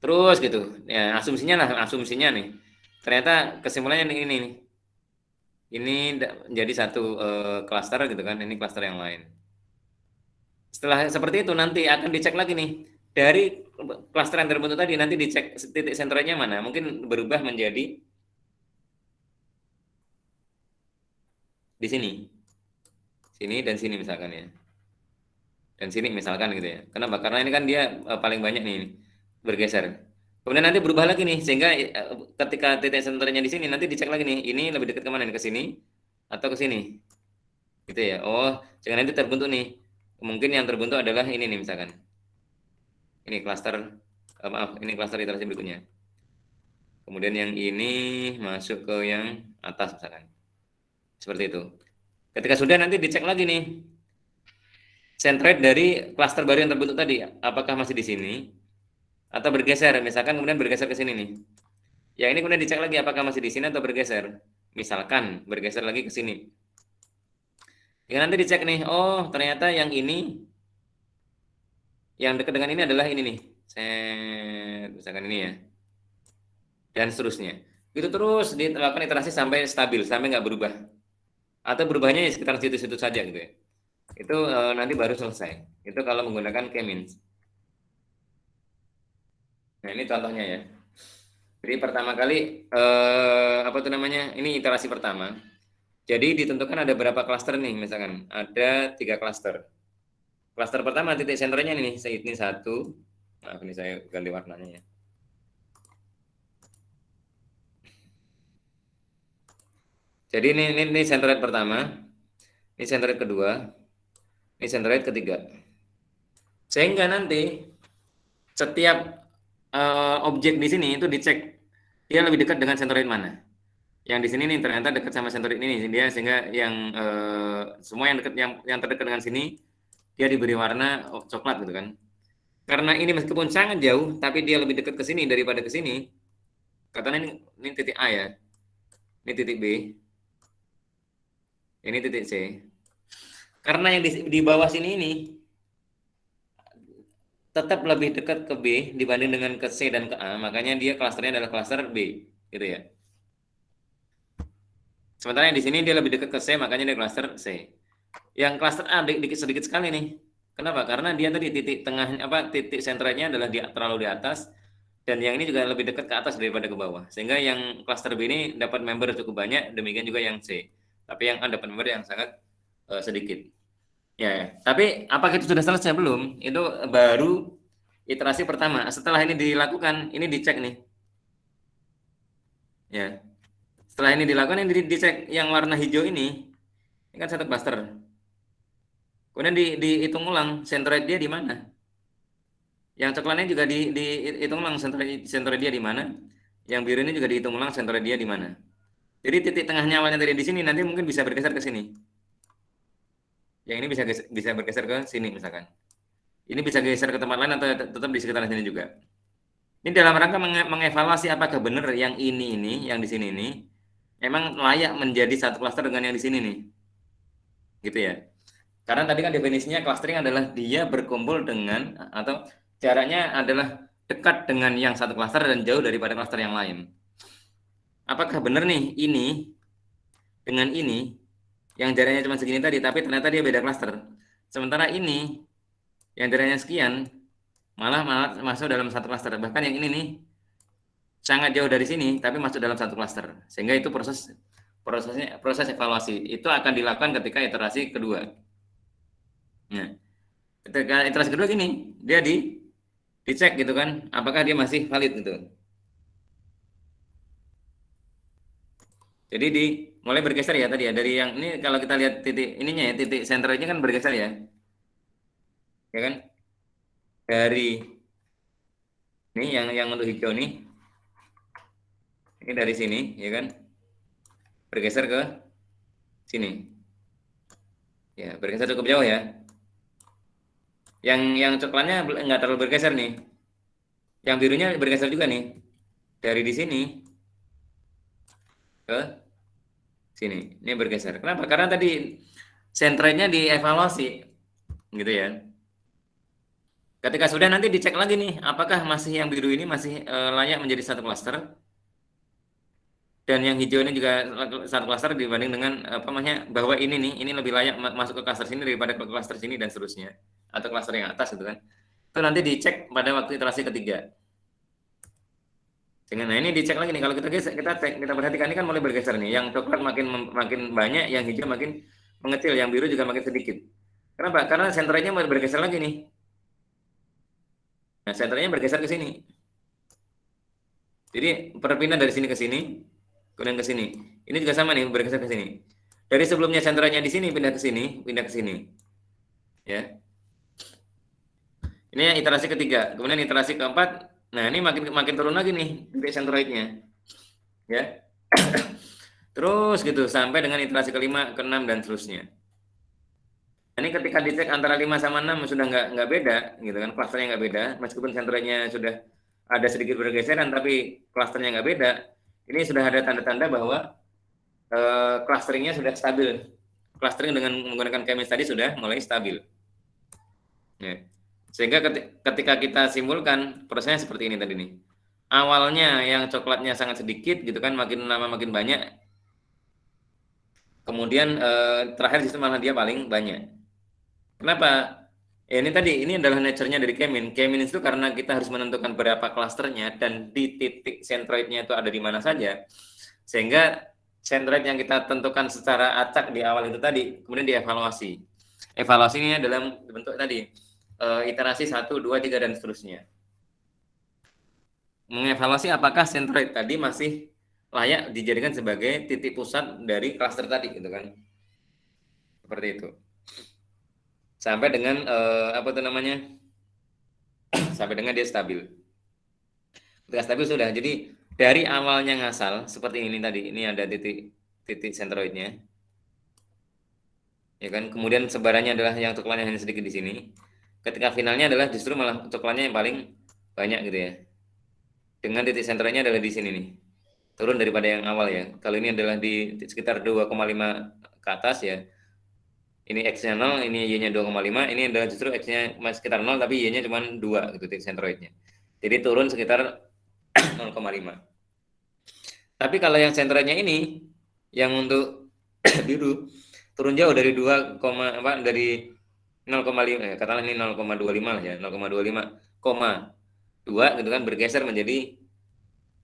Terus gitu, ya asumsinya nih, ternyata kesimpulannya ini nih. Ini jadi satu klaster gitu kan, ini klaster yang lain. Setelah seperti itu nanti akan dicek lagi nih dari klaster yang terbentuk tadi, nanti dicek titik senternya mana, mungkin berubah menjadi di sini dan sini misalkan ya, dan sini misalkan gitu ya. Kenapa? Karena ini kan dia paling banyak nih bergeser. Kemudian nanti berubah lagi nih sehingga ketika titik senternya di sini nanti dicek lagi nih, ini lebih dekat kemana nih, ke sini atau ke sini gitu ya. Oh, jangan nanti terbentuk nih, mungkin yang terbentuk adalah ini nih misalkan, ini klaster ini klaster iterasi berikutnya. Kemudian yang ini masuk ke yang atas misalkan, seperti itu. Ketika sudah nanti dicek lagi nih sentroid dari klaster baru yang terbentuk tadi, apakah masih di sini atau bergeser, misalkan kemudian bergeser ke sini nih. Yang ini kemudian dicek lagi apakah masih di sini atau bergeser. Misalkan bergeser lagi ke sini. Ya nanti dicek nih, oh ternyata yang ini yang dekat dengan ini adalah ini nih. Misalkan ini ya. Dan seterusnya. Itu terus dilakukan iterasi sampai stabil, sampai nggak berubah. Atau berubahnya ya sekitar situ-situ saja gitu ya. Itu nanti baru selesai. Itu kalau menggunakan K-means. Nah, ini contohnya ya. Jadi pertama kali ini iterasi pertama. Jadi ditentukan ada berapa klaster nih, misalkan ada 3 klaster. Klaster pertama titik senternya ini 1. Maaf ini saya ganti warnanya ya. Jadi ini sentroid pertama, ini sentroid kedua, ini sentroid ketiga. Sehingga nanti setiap objek di sini itu dicek dia lebih dekat dengan sentroid mana. Yang di sini nih ternyata dekat sama sentroid ini dia, sehingga yang semua yang dekat yang terdekat dengan sini dia diberi warna coklat gitu kan. Karena ini meskipun sangat jauh tapi dia lebih dekat ke sini daripada ke sini. Katanya ini titik A ya. Ini titik B. Ini titik C. Karena yang di bawah sini ini tetap lebih dekat ke B dibanding dengan ke C dan ke A, makanya dia klasternya adalah klaster B, gitu ya. Sementara yang di sini dia lebih dekat ke C, makanya dia klaster C. Yang klaster A sedikit sekali nih. Kenapa? Karena dia tadi titik tengah titik sentralnya adalah terlalu di atas, dan yang ini juga lebih dekat ke atas daripada ke bawah. Sehingga yang klaster B ini dapat member cukup banyak, demikian juga yang C. Tapi yang A dapat member yang sangat sedikit. Ya. Tapi apakah itu sudah selesai belum? Itu baru iterasi pertama. Setelah ini dilakukan, ini dicek nih. Ya. Setelah ini dilakukan, ini dicek yang warna hijau ini kan satu cluster. Kemudian dihitung ulang centroid dia di mana. Yang coklatnya juga dihitung ulang centroid dia di mana. Yang biru ini juga dihitung ulang centroid dia di mana. Jadi titik tengahnya awalnya tadi di sini, nanti mungkin bisa bergeser ke sini. Yang ini bisa bergeser ke sini misalkan. Ini bisa geser ke tempat lain atau tetap di sekitar sini juga. Ini dalam rangka mengevaluasi apakah benar yang ini yang di sini ini emang layak menjadi satu klaster dengan yang di sini nih. Gitu ya. Karena tadi kan definisinya clustering adalah dia berkumpul dengan atau jaraknya adalah dekat dengan yang satu klaster dan jauh daripada klaster yang lain. Apakah benar nih ini dengan ini yang jaraknya cuma segini tadi tapi ternyata dia beda klaster. Sementara ini yang jaraknya sekian malah masuk dalam satu klaster. Bahkan yang ini nih sangat jauh dari sini tapi masuk dalam satu klaster. Sehingga itu proses evaluasi itu akan dilakukan ketika iterasi kedua. Nah, ketika iterasi kedua gini, dia dicek gitu kan, apakah dia masih valid gitu. Jadi mulai bergeser ya tadi ya, dari yang ini kalau kita lihat titik ininya ya, titik senternya kan bergeser ya. Ya kan? Dari ini yang untuk hijau nih. Ini dari sini, ya kan? Bergeser ke sini. Ya, bergeser cukup jauh ya. Yang coklatnya nggak terlalu bergeser nih. Yang birunya bergeser juga nih. Dari di sini ke sini. Ini bergeser. Kenapa? Karena tadi sentranya dievaluasi, gitu ya. Ketika sudah nanti dicek lagi nih, apakah masih yang biru ini masih layak menjadi satu klaster, dan yang hijau ini juga satu klaster dibanding dengan apa namanya bahwa ini lebih layak masuk ke klaster sini daripada ke klaster sini dan seterusnya, atau klaster yang atas gitu kan. Itu nanti dicek pada waktu iterasi ketiga. Sehingga nah ini dicek lagi nih, kalau kita cek, kita perhatikan ini kan mulai bergeser nih. Yang coklat makin banyak, yang hijau makin mengecil, yang biru juga makin sedikit. Kenapa? Karena senternya mulai bergeser lagi nih. Nah, senternya bergeser ke sini. Jadi perpindahan dari sini ke sini, kemudian ke sini. Ini juga sama nih, bergeser ke sini. Dari sebelumnya senternya di sini pindah ke sini, Ya. Ini yang iterasi ketiga. Kemudian iterasi keempat, nah ini makin turun lagi nih titik sentroidnya. Ya. Terus gitu sampai dengan iterasi kelima, keenam dan seterusnya. Ini ketika dicek antara 5 sama 6 sudah nggak beda gitu kan, klasternya nggak beda, meskipun sentroidnya sudah ada sedikit bergeseran tapi klasternya nggak beda. Ini sudah ada tanda-tanda bahwa clusteringnya sudah stabil. Clustering dengan menggunakan kemis tadi sudah mulai stabil. Ya. Sehingga ketika kita simpulkan prosesnya seperti ini tadi nih. Awalnya yang coklatnya sangat sedikit gitu kan, makin lama makin banyak. Kemudian terakhir sistem malah dia paling banyak. Kenapa? Ini adalah nature-nya dari Kemin. Kemin itu karena kita harus menentukan berapa klasternya dan di titik sentroidnya itu ada di mana saja. Sehingga sentroid yang kita tentukan secara acak di awal itu tadi, kemudian dievaluasi. Evaluasinya dalam bentuk tadi, iterasi 1, 2, 3, dan seterusnya. Mengevaluasi apakah sentroid tadi masih layak dijadikan sebagai titik pusat dari klaster tadi, gitu kan. Seperti itu. Sampai dengan sampai dengan dia stabil. Ketika stabil sudah. Jadi dari awalnya ngasal seperti ini tadi, ini ada titik sentroidnya, ya kan. Kemudian sebarannya adalah yang coklatnya hanya sedikit di sini. Ketika finalnya adalah justru malah coklatnya yang paling banyak gitu ya. Dengan titik sentroidnya adalah di sini nih, turun daripada yang awal ya. Kalau ini adalah di sekitar 2,5 ke atas ya. Ini X-nya 0, ini Y-nya 2,5, ini adalah justru X-nya masih sekitar 0 tapi Y-nya cuma 2 gitu titik sentroidnya. Jadi turun sekitar 0,5. Tapi kalau yang sentroidnya ini yang untuk biru turun jauh dari 2, dari 0,5 katakanlah ini 0,25 lah ya, 0,25, 2 gitu kan, bergeser menjadi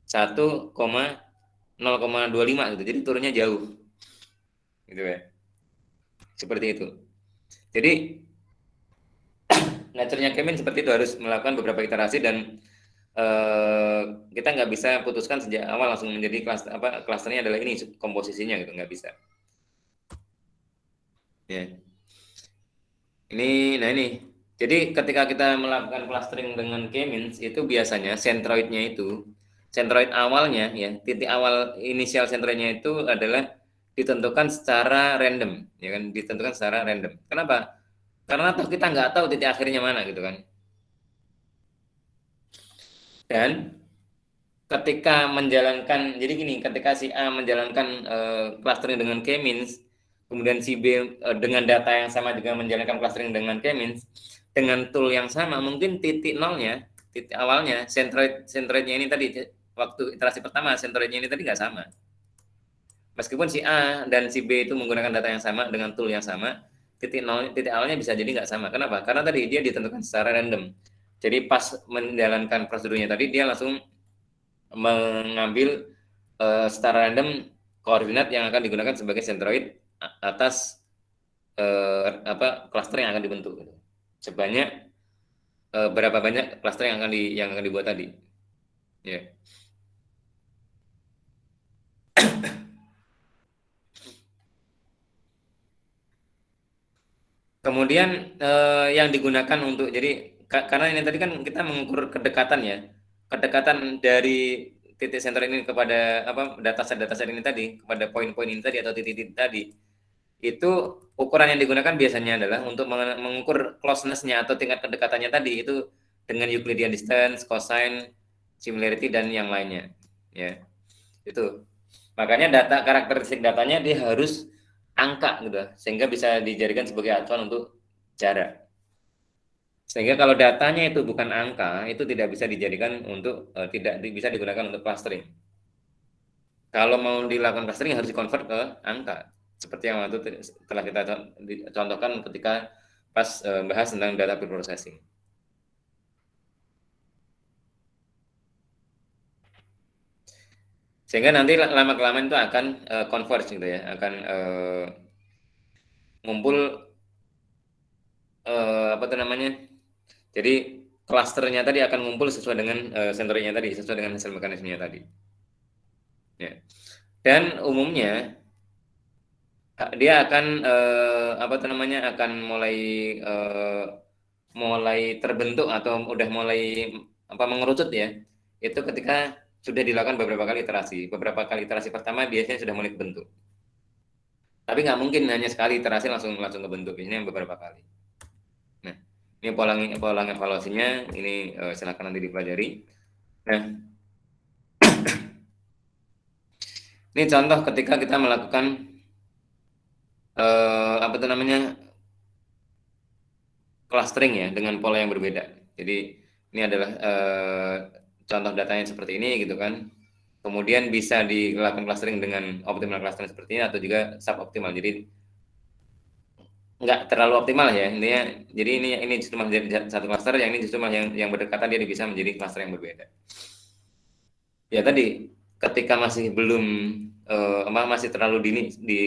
0,25 gitu. Jadi turunnya jauh. Gitu ya. Seperti itu. Jadi nature-nya Kemin seperti itu, harus melakukan beberapa iterasi dan kita nggak bisa putuskan sejak awal langsung menjadi klasternya adalah ini komposisinya gitu, nggak bisa. Ya. Ini. Jadi ketika kita melakukan clustering dengan K-means itu biasanya sentroid awalnya ya, titik awal inisial sentroidnya itu adalah ditentukan secara random, ya kan, ditentukan secara random. Kenapa? Karena toh kita nggak tahu titik akhirnya mana gitu kan. Dan ketika menjalankan, jadi gini, ketika si A menjalankan clustering dengan K-means, kemudian si B dengan data yang sama juga menjalankan clustering dengan K-means, dengan tool yang sama, mungkin titik nolnya, titik awalnya, sentroidnya ini tadi, waktu iterasi pertama, sentroidnya ini tadi nggak sama. Meskipun si A dan si B itu menggunakan data yang sama dengan tool yang sama, titik awalnya bisa jadi nggak sama. Kenapa? Karena tadi dia ditentukan secara random. Jadi pas menjalankan prosedurnya tadi, dia langsung mengambil secara random koordinat yang akan digunakan sebagai sentroid atas cluster yang akan dibentuk sebanyak berapa banyak cluster yang akan dibuat tadi ya. Kemudian yang digunakan untuk, jadi karena ini tadi kan kita mengukur kedekatan dari titik senter ini kepada dataset ini tadi, kepada poin-poin ini tadi atau titik-titik tadi. Itu ukuran yang digunakan biasanya adalah untuk mengukur closeness-nya atau tingkat kedekatannya tadi itu dengan Euclidean distance, cosine, similarity dan yang lainnya. Ya. Itu. Makanya karakteristik datanya dia harus angka gitu, sehingga bisa dijadikan sebagai acuan untuk jarak. Sehingga kalau datanya itu bukan angka, itu tidak bisa dijadikan untuk tidak bisa digunakan untuk clustering. Kalau mau dilakukan clustering harus dikonvert ke angka. Seperti yang waktu telah kita contohkan ketika pas bahas tentang data preprocessing. Sehingga nanti lama-kelamaan itu akan converge gitu ya, akan ngumpul apa itu namanya. Jadi klasternya tadi akan ngumpul sesuai dengan sensornya tadi, sesuai dengan hasil mekanismenya tadi. Ya. Dan umumnya dia akan apa itu namanya, akan mulai terbentuk atau udah mulai mengerucut ya. Itu ketika sudah dilakukan beberapa kali iterasi. Beberapa kali iterasi pertama biasanya sudah mulai kebentuk. Tapi nggak mungkin hanya sekali iterasi langsung kebentuk, biasanya beberapa kali. Nah, ini pola evaluasinya, ini silakan nanti dipelajari. Nah, ini contoh ketika kita melakukan apa itu namanya, clustering ya dengan pola yang berbeda. Jadi ini adalah contoh datanya seperti ini gitu kan. Kemudian bisa dilakukan clustering dengan optimal clustering seperti ini atau juga suboptimal. Jadi nggak terlalu optimal ya intinya. Jadi ini justru menjadi satu cluster, yang ini justru yang berdekatan dia bisa menjadi cluster yang berbeda. Ya tadi ketika masih belum masih terlalu dini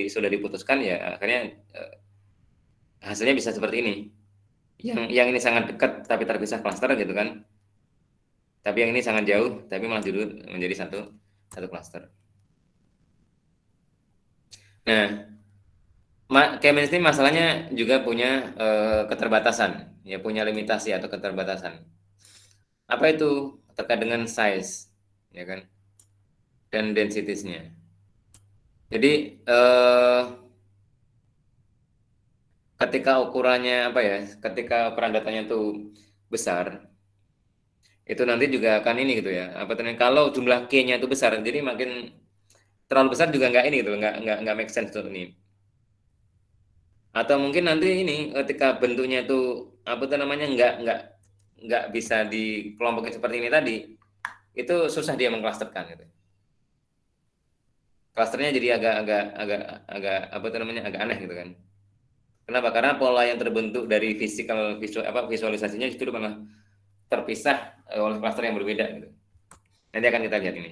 sudah diputuskan ya akhirnya hasilnya bisa seperti ini. Yang ini sangat dekat tapi terpisah cluster gitu kan. Tapi yang ini sangat jauh tapi malah judul menjadi satu cluster. Nah, K-means ini masalahnya juga punya keterbatasan, ya punya limitasi atau keterbatasan. Apa itu? Terkait dengan size, ya kan, dan densitiesnya. Jadi ketika ukurannya ketika ukuran datanya itu besar, itu nanti juga akan ini gitu ya. Kalau jumlah K-nya itu besar, jadi makin terlalu besar juga nggak ini gitu, nggak make sense untuk ini. Atau mungkin nanti ini ketika bentuknya itu apa tuh namanya nggak bisa dikelompokin seperti ini tadi, itu susah dia mengklasterkan gitu. Klasternya jadi agak apa tuh namanya agak aneh gitu kan. Kenapa? Karena pola yang terbentuk dari visualisasinya justru malah terpisah oleh klaster yang berbeda gitu. Nanti akan kita lihat ini.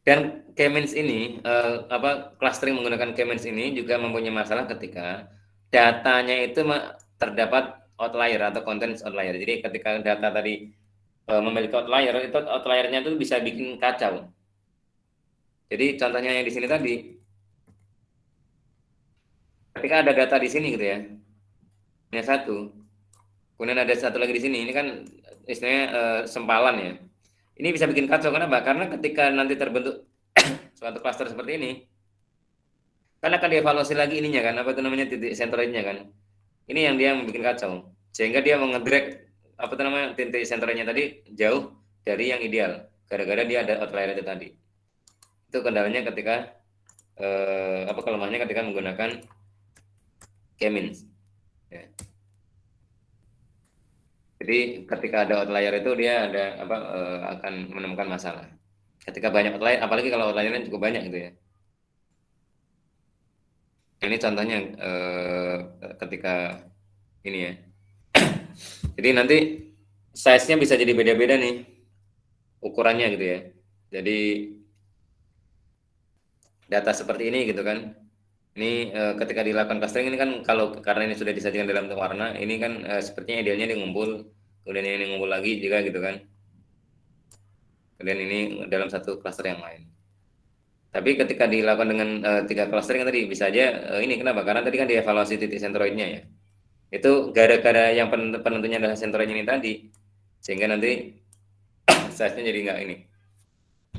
Dan K-means ini clustering menggunakan K-means ini juga mempunyai masalah ketika datanya itu terdapat outlier atau content outlier. Jadi ketika data tadi memiliki outlier, itu outliernya itu bisa bikin kacau. Jadi contohnya yang di sini tadi, ketika ada data di sini gitu ya, ini satu, kemudian ada satu lagi di sini, ini kan istilahnya sempalan ya. Ini bisa bikin kacau, kenapa? Karena ketika nanti terbentuk suatu cluster seperti ini, kan akan dievaluasi lagi ininya kan, apa itu namanya titik sentroidnya kan. Ini yang dia membuat kacau, sehingga dia mengedrag apa itu namanya titik sentroidnya tadi jauh dari yang ideal, gara-gara dia ada outlier itu tadi. Itu kendalanya ketika kelemahannya ketika menggunakan K-means. Ya. Jadi ketika ada outlier itu dia akan menemukan masalah. Ketika banyak outlier, apalagi kalau outliernya cukup banyak gitu ya. Ini contohnya ketika ini ya. Jadi nanti size-nya bisa jadi beda-beda nih ukurannya gitu ya. Jadi data seperti ini gitu kan. Ini ketika dilakukan clustering ini kan kalau karena ini sudah disajikan dalam bentuk warna, ini kan sepertinya idealnya dia ngumpul, kemudian ini ngumpul lagi juga gitu kan. Kemudian ini dalam satu cluster yang lain. Tapi ketika dilakukan dengan 3 clustering tadi bisa aja ini kenapa? Karena tadi kan dievaluasi titik sentroidnya ya. Itu gara-gara yang penentunya adalah sentroidnya ini tadi, sehingga nanti size-nya jadi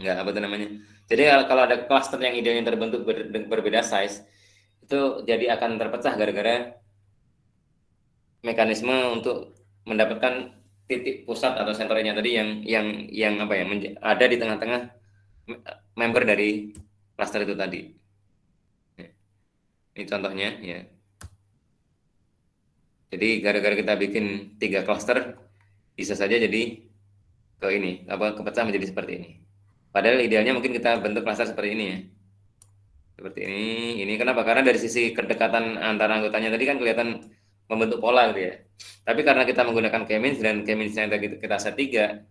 nggak apa itu namanya. Jadi kalau ada cluster yang idealnya terbentuk berbeda size, itu jadi akan terpecah gara-gara mekanisme untuk mendapatkan titik pusat atau sentroidnya tadi yang apa ya ada di tengah-tengah member dari cluster itu tadi. Ini contohnya ya. Jadi gara-gara kita bikin 3 cluster bisa saja jadi kepecah menjadi seperti ini. Padahal idealnya mungkin kita bentuk cluster seperti ini ya. Seperti ini. Ini kenapa? Karena dari sisi kedekatan antara anggotanya tadi kan kelihatan membentuk pola gitu ya. Tapi karena kita menggunakan K-means dan K-means-nya kita set 3,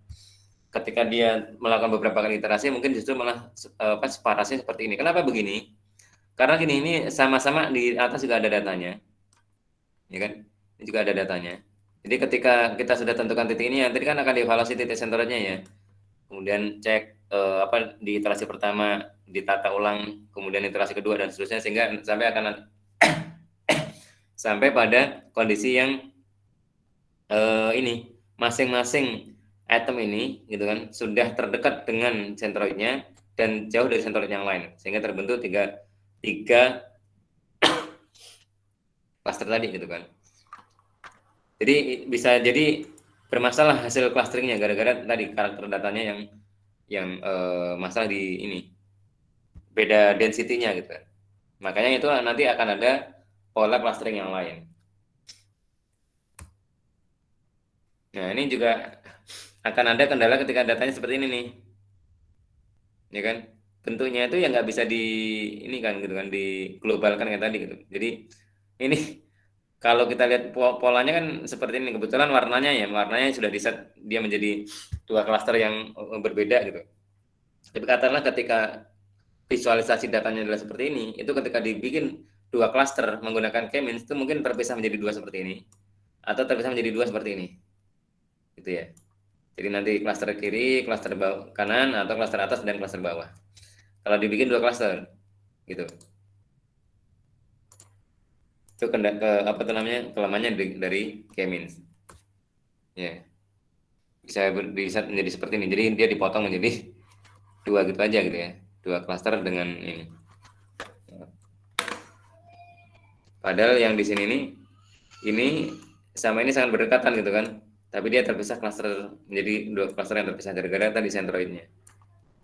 ketika dia melakukan beberapa kali iterasi mungkin justru malah separasnya seperti ini. Kenapa begini? Karena ini sama-sama di atas juga ada datanya. Ya kan? Ini juga ada datanya. Jadi ketika kita sudah tentukan titik ini ya, tadi kan akan dievaluasi titik senternya ya. Kemudian cek di iterasi pertama ditata ulang, kemudian iterasi kedua dan seterusnya sehingga sampai pada kondisi yang ini masing-masing item ini gitu kan sudah terdekat dengan sentroidnya dan jauh dari sentroid yang lain sehingga terbentuk tiga cluster tadi gitu kan. Jadi bisa jadi bermasalah hasil clusteringnya gara-gara tadi karakter datanya yang masalah di ini beda density-nya gitu kan. Makanya itu nanti akan ada pola clustering yang lain. Nah, ini juga akan ada kendala ketika datanya seperti ini nih. Ya kan? Bentuknya itu yang nggak bisa ini kan gitu kan diglobalkan kayak tadi gitu. Jadi ini kalau kita lihat polanya kan seperti ini. Kebetulan warnanya sudah diset dia menjadi 2 klaster yang berbeda gitu. Tapi katakanlah ketika visualisasi datanya adalah seperti ini, itu ketika dibikin 2 klaster menggunakan K-means itu mungkin terpisah menjadi 2 seperti ini atau terpisah menjadi 2 seperti ini. Gitu ya. Jadi nanti klaster kiri, klaster kanan atau klaster atas dan klaster bawah. Kalau dibikin 2 klaster gitu. Itu kelemahannya dari K-means. Ya. Bisa menjadi seperti ini. Jadi dia dipotong menjadi 2 gitu aja gitu ya. 2 klaster dengan ini. Padahal yang di sini ini sama ini sangat berdekatan gitu kan. Tapi dia terpisah menjadi 2 klaster yang terpisah gara-gara tadi sentroidnya.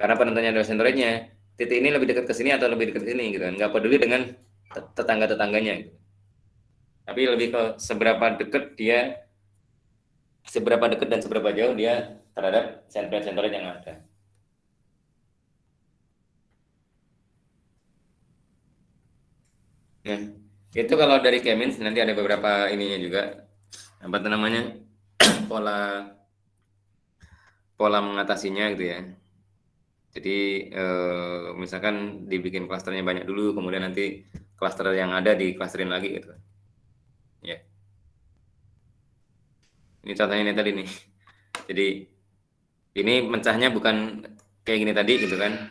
Karena penentunya adalah sentroidnya, titik ini lebih dekat ke sini atau lebih dekat ke sini gitu kan. Nggak peduli dengan tetangga-tetangganya gitu. Tapi lebih ke seberapa dekat dan seberapa jauh dia terhadap sentroid yang ada. Nah, itu kalau dari Kemins nanti ada beberapa ininya juga, apa namanya, pola pola mengatasinya gitu ya. Jadi misalkan dibikin klasternya banyak dulu, kemudian nanti klaster yang ada diklasterin lagi gitu. Ya, ini contohnya ini tadi nih. Jadi ini mencahnya bukan kayak gini tadi gitu kan,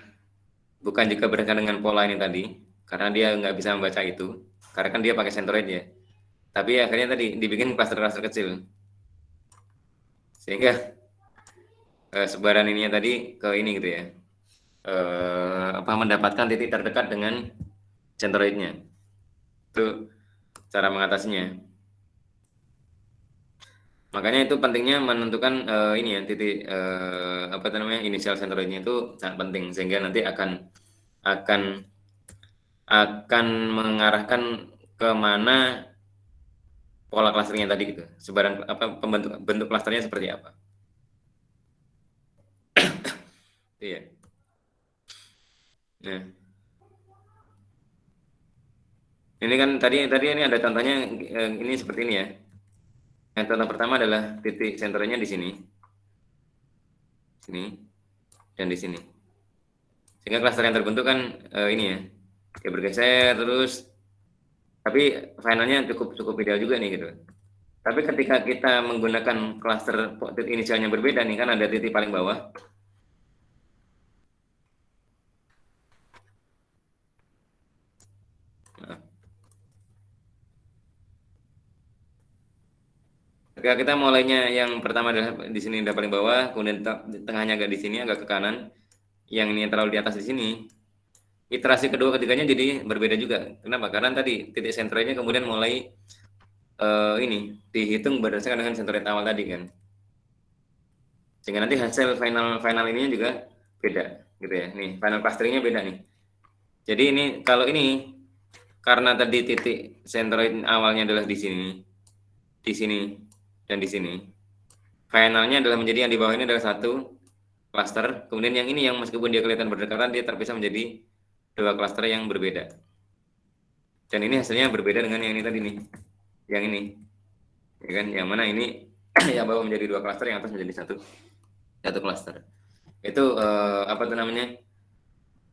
bukan juga berdasarkan dengan pola ini tadi, karena dia nggak bisa membaca itu, karena kan dia pakai Centroid ya. Tapi akhirnya tadi dibikin klaster-klaster kecil, sehingga sebaran ininya tadi ke ini gitu ya, apa mendapatkan titik terdekat dengan Centroidnya. Itu cara mengatasinya. Makanya itu pentingnya menentukan ini ya titik apa namanya inisial Centroidnya itu sangat penting, sehingga nanti akan akan mengarahkan ke mana pola klasternya tadi gitu. Sebaran apa bentuk klasternya seperti apa. Iya. Nah, ini kan tadi ini ada contohnya ini seperti ini ya. Yang contoh pertama adalah titik senternya di sini, dan di sini. Sehingga klaster yang terbentuk kan ini ya, dia bergeser terus, tapi finalnya cukup ideal juga nih gitu. Tapi ketika kita menggunakan klaster titik inisialnya berbeda nih, kan ada titik paling bawah. Nah, ketika kita mulainya yang pertama adalah di sini udah paling bawah, kemudian tengahnya agak di sini, agak ke kanan, yang ini terlalu di atas di sini. Iterasi kedua ketiganya jadi berbeda juga. Kenapa? Karena tadi titik sentroidnya kemudian mulai ini dihitung berdasarkan dengan sentroid awal tadi kan. Sehingga nanti hasil final ininya juga beda gitu ya. Nih, final clusteringnya beda nih. Jadi ini kalau ini karena tadi titik sentroid awalnya adalah di sini, dan di sini. Finalnya adalah menjadi yang di bawah ini adalah satu cluster. Kemudian yang ini yang meskipun dia kelihatan berdekatan, dia terpisah menjadi dua cluster yang berbeda. Dan ini hasilnya berbeda dengan yang ini tadi nih. Yang ini. Ya kan? Yang mana ini yang bawah menjadi dua cluster, yang atas menjadi satu cluster. Itu apa itu namanya?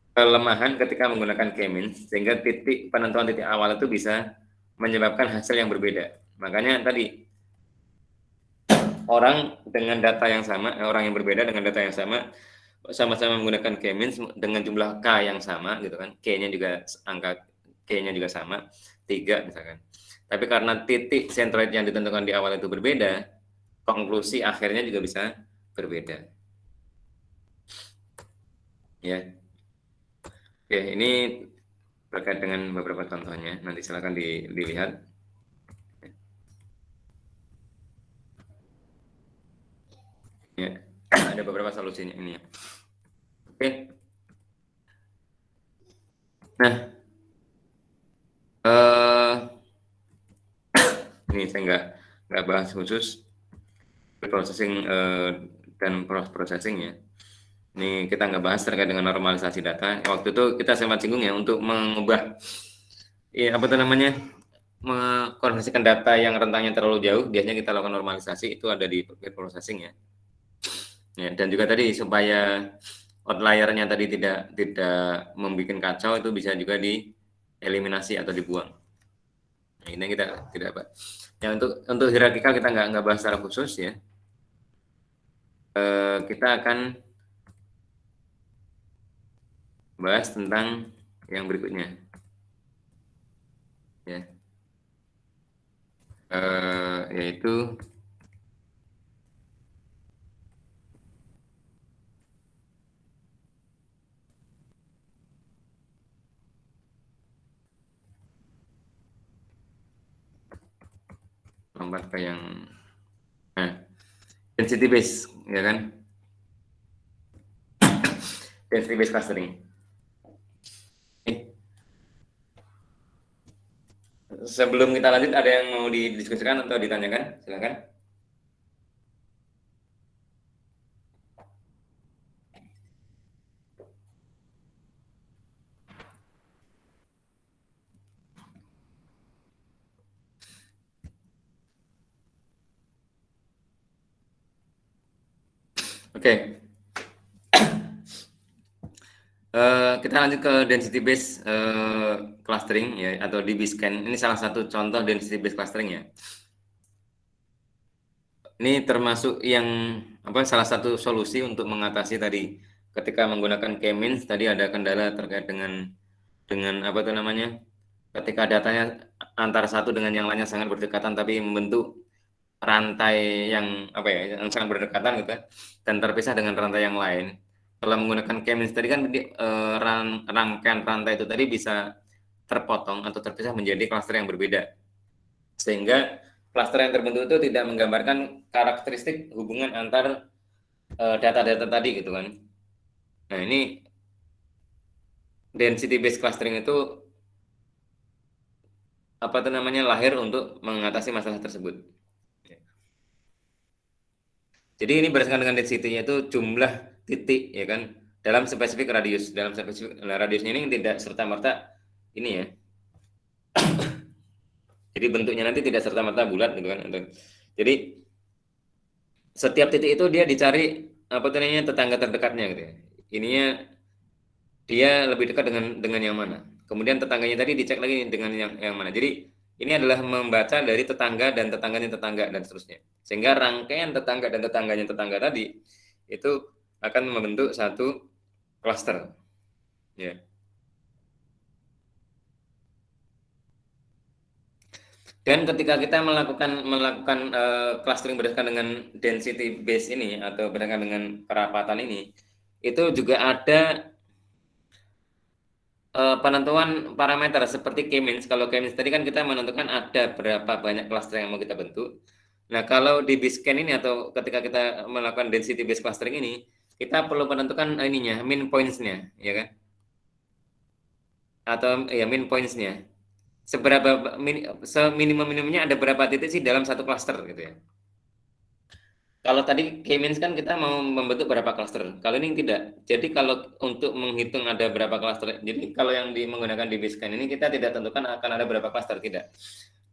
Kelemahan ketika menggunakan K-means, sehingga penentuan titik awal itu bisa menyebabkan hasil yang berbeda. Makanya tadi orang dengan data yang sama, orang yang berbeda dengan data yang sama-sama menggunakan K-means dengan jumlah K yang sama gitu kan, K-nya juga angka K-nya juga sama, 3 misalkan. Tapi karena titik sentroid yang ditentukan di awal itu berbeda, konklusi akhirnya juga bisa berbeda. Ya. Oke, ini terkait dengan beberapa contohnya. Nanti silakan dilihat. Ya, ada beberapa solusinya ini ya. Oke. Nah, ini saya nggak bahas khusus processing dan processing ya. Ini kita nggak bahas terkait dengan normalisasi data. Waktu itu kita sempat singgung ya untuk mengubah ya apa itu namanya, mengkonversikan data yang rentangnya terlalu jauh, biasanya kita lakukan normalisasi, itu ada di processing ya. Ya, dan juga tadi supaya outliernya tadi tidak membuat kacau, itu bisa juga dieliminasi atau dibuang. Nah, ini kita tidak apa. Ya, untuk hierarkikal kita nggak bahas secara khusus ya. Kita akan bahas tentang yang berikutnya ya, yaitu lompat ke yang density base ya kan, density base clustering. sebelum kita lanjut ada yang mau didiskusikan atau ditanyakan? Silakan. Oke. Kita lanjut ke density based clustering ya, atau DB-scan. Ini salah satu contoh density based clustering ya. Ini termasuk yang salah satu solusi untuk mengatasi tadi ketika menggunakan K-means tadi ada kendala terkait dengan apa itu namanya, ketika datanya antara satu dengan yang lainnya sangat berdekatan tapi membentuk rantai yang yang sangat berdekatan gitu dan terpisah dengan rantai yang lain. Kalau menggunakan K-means tadi kan rangkaian rantai itu tadi bisa terpotong atau terpisah menjadi klaster yang berbeda, sehingga klaster yang terbentuk itu tidak menggambarkan karakteristik hubungan antar data-data tadi gitu kan. Nah, ini density based clustering itu lahir untuk mengatasi masalah tersebut. Jadi ini berdasarkan dengan density-nya itu jumlah titik ya kan dalam spesifik radius. Dalam spesifik radiusnya ini tidak serta-merta ini ya. Jadi bentuknya nanti tidak serta-merta bulat gitu kan. Jadi setiap titik itu dia dicari tetangga terdekatnya gitu ya. Ininya dia lebih dekat dengan yang mana. Kemudian tetangganya tadi dicek lagi dengan yang mana. Jadi ini adalah membaca dari tetangga dan tetangganya tetangga dan seterusnya. Sehingga rangkaian tetangga dan tetangganya tetangga tadi itu akan membentuk satu cluster. Ya. Dan ketika kita melakukan clustering berdasarkan dengan density base ini atau berdasarkan dengan kerapatan ini, itu juga ada penentuan parameter seperti K-means. Kalau K-means tadi kan kita menentukan ada berapa banyak cluster yang mau kita bentuk. Nah, kalau di B-scan ini atau ketika kita melakukan density based clustering ini, kita perlu menentukan ininya, min points-nya, ya kan? Atau ya min points-nya. Seberapa seminimum-minimumnya ada berapa titik sih dalam satu cluster gitu ya. Kalau tadi K-means kan kita mau membentuk berapa cluster. Kalau ini tidak. Jadi kalau untuk menghitung ada berapa cluster, jadi kalau yang menggunakan DB-scan ini kita tidak tentukan akan ada berapa cluster, tidak.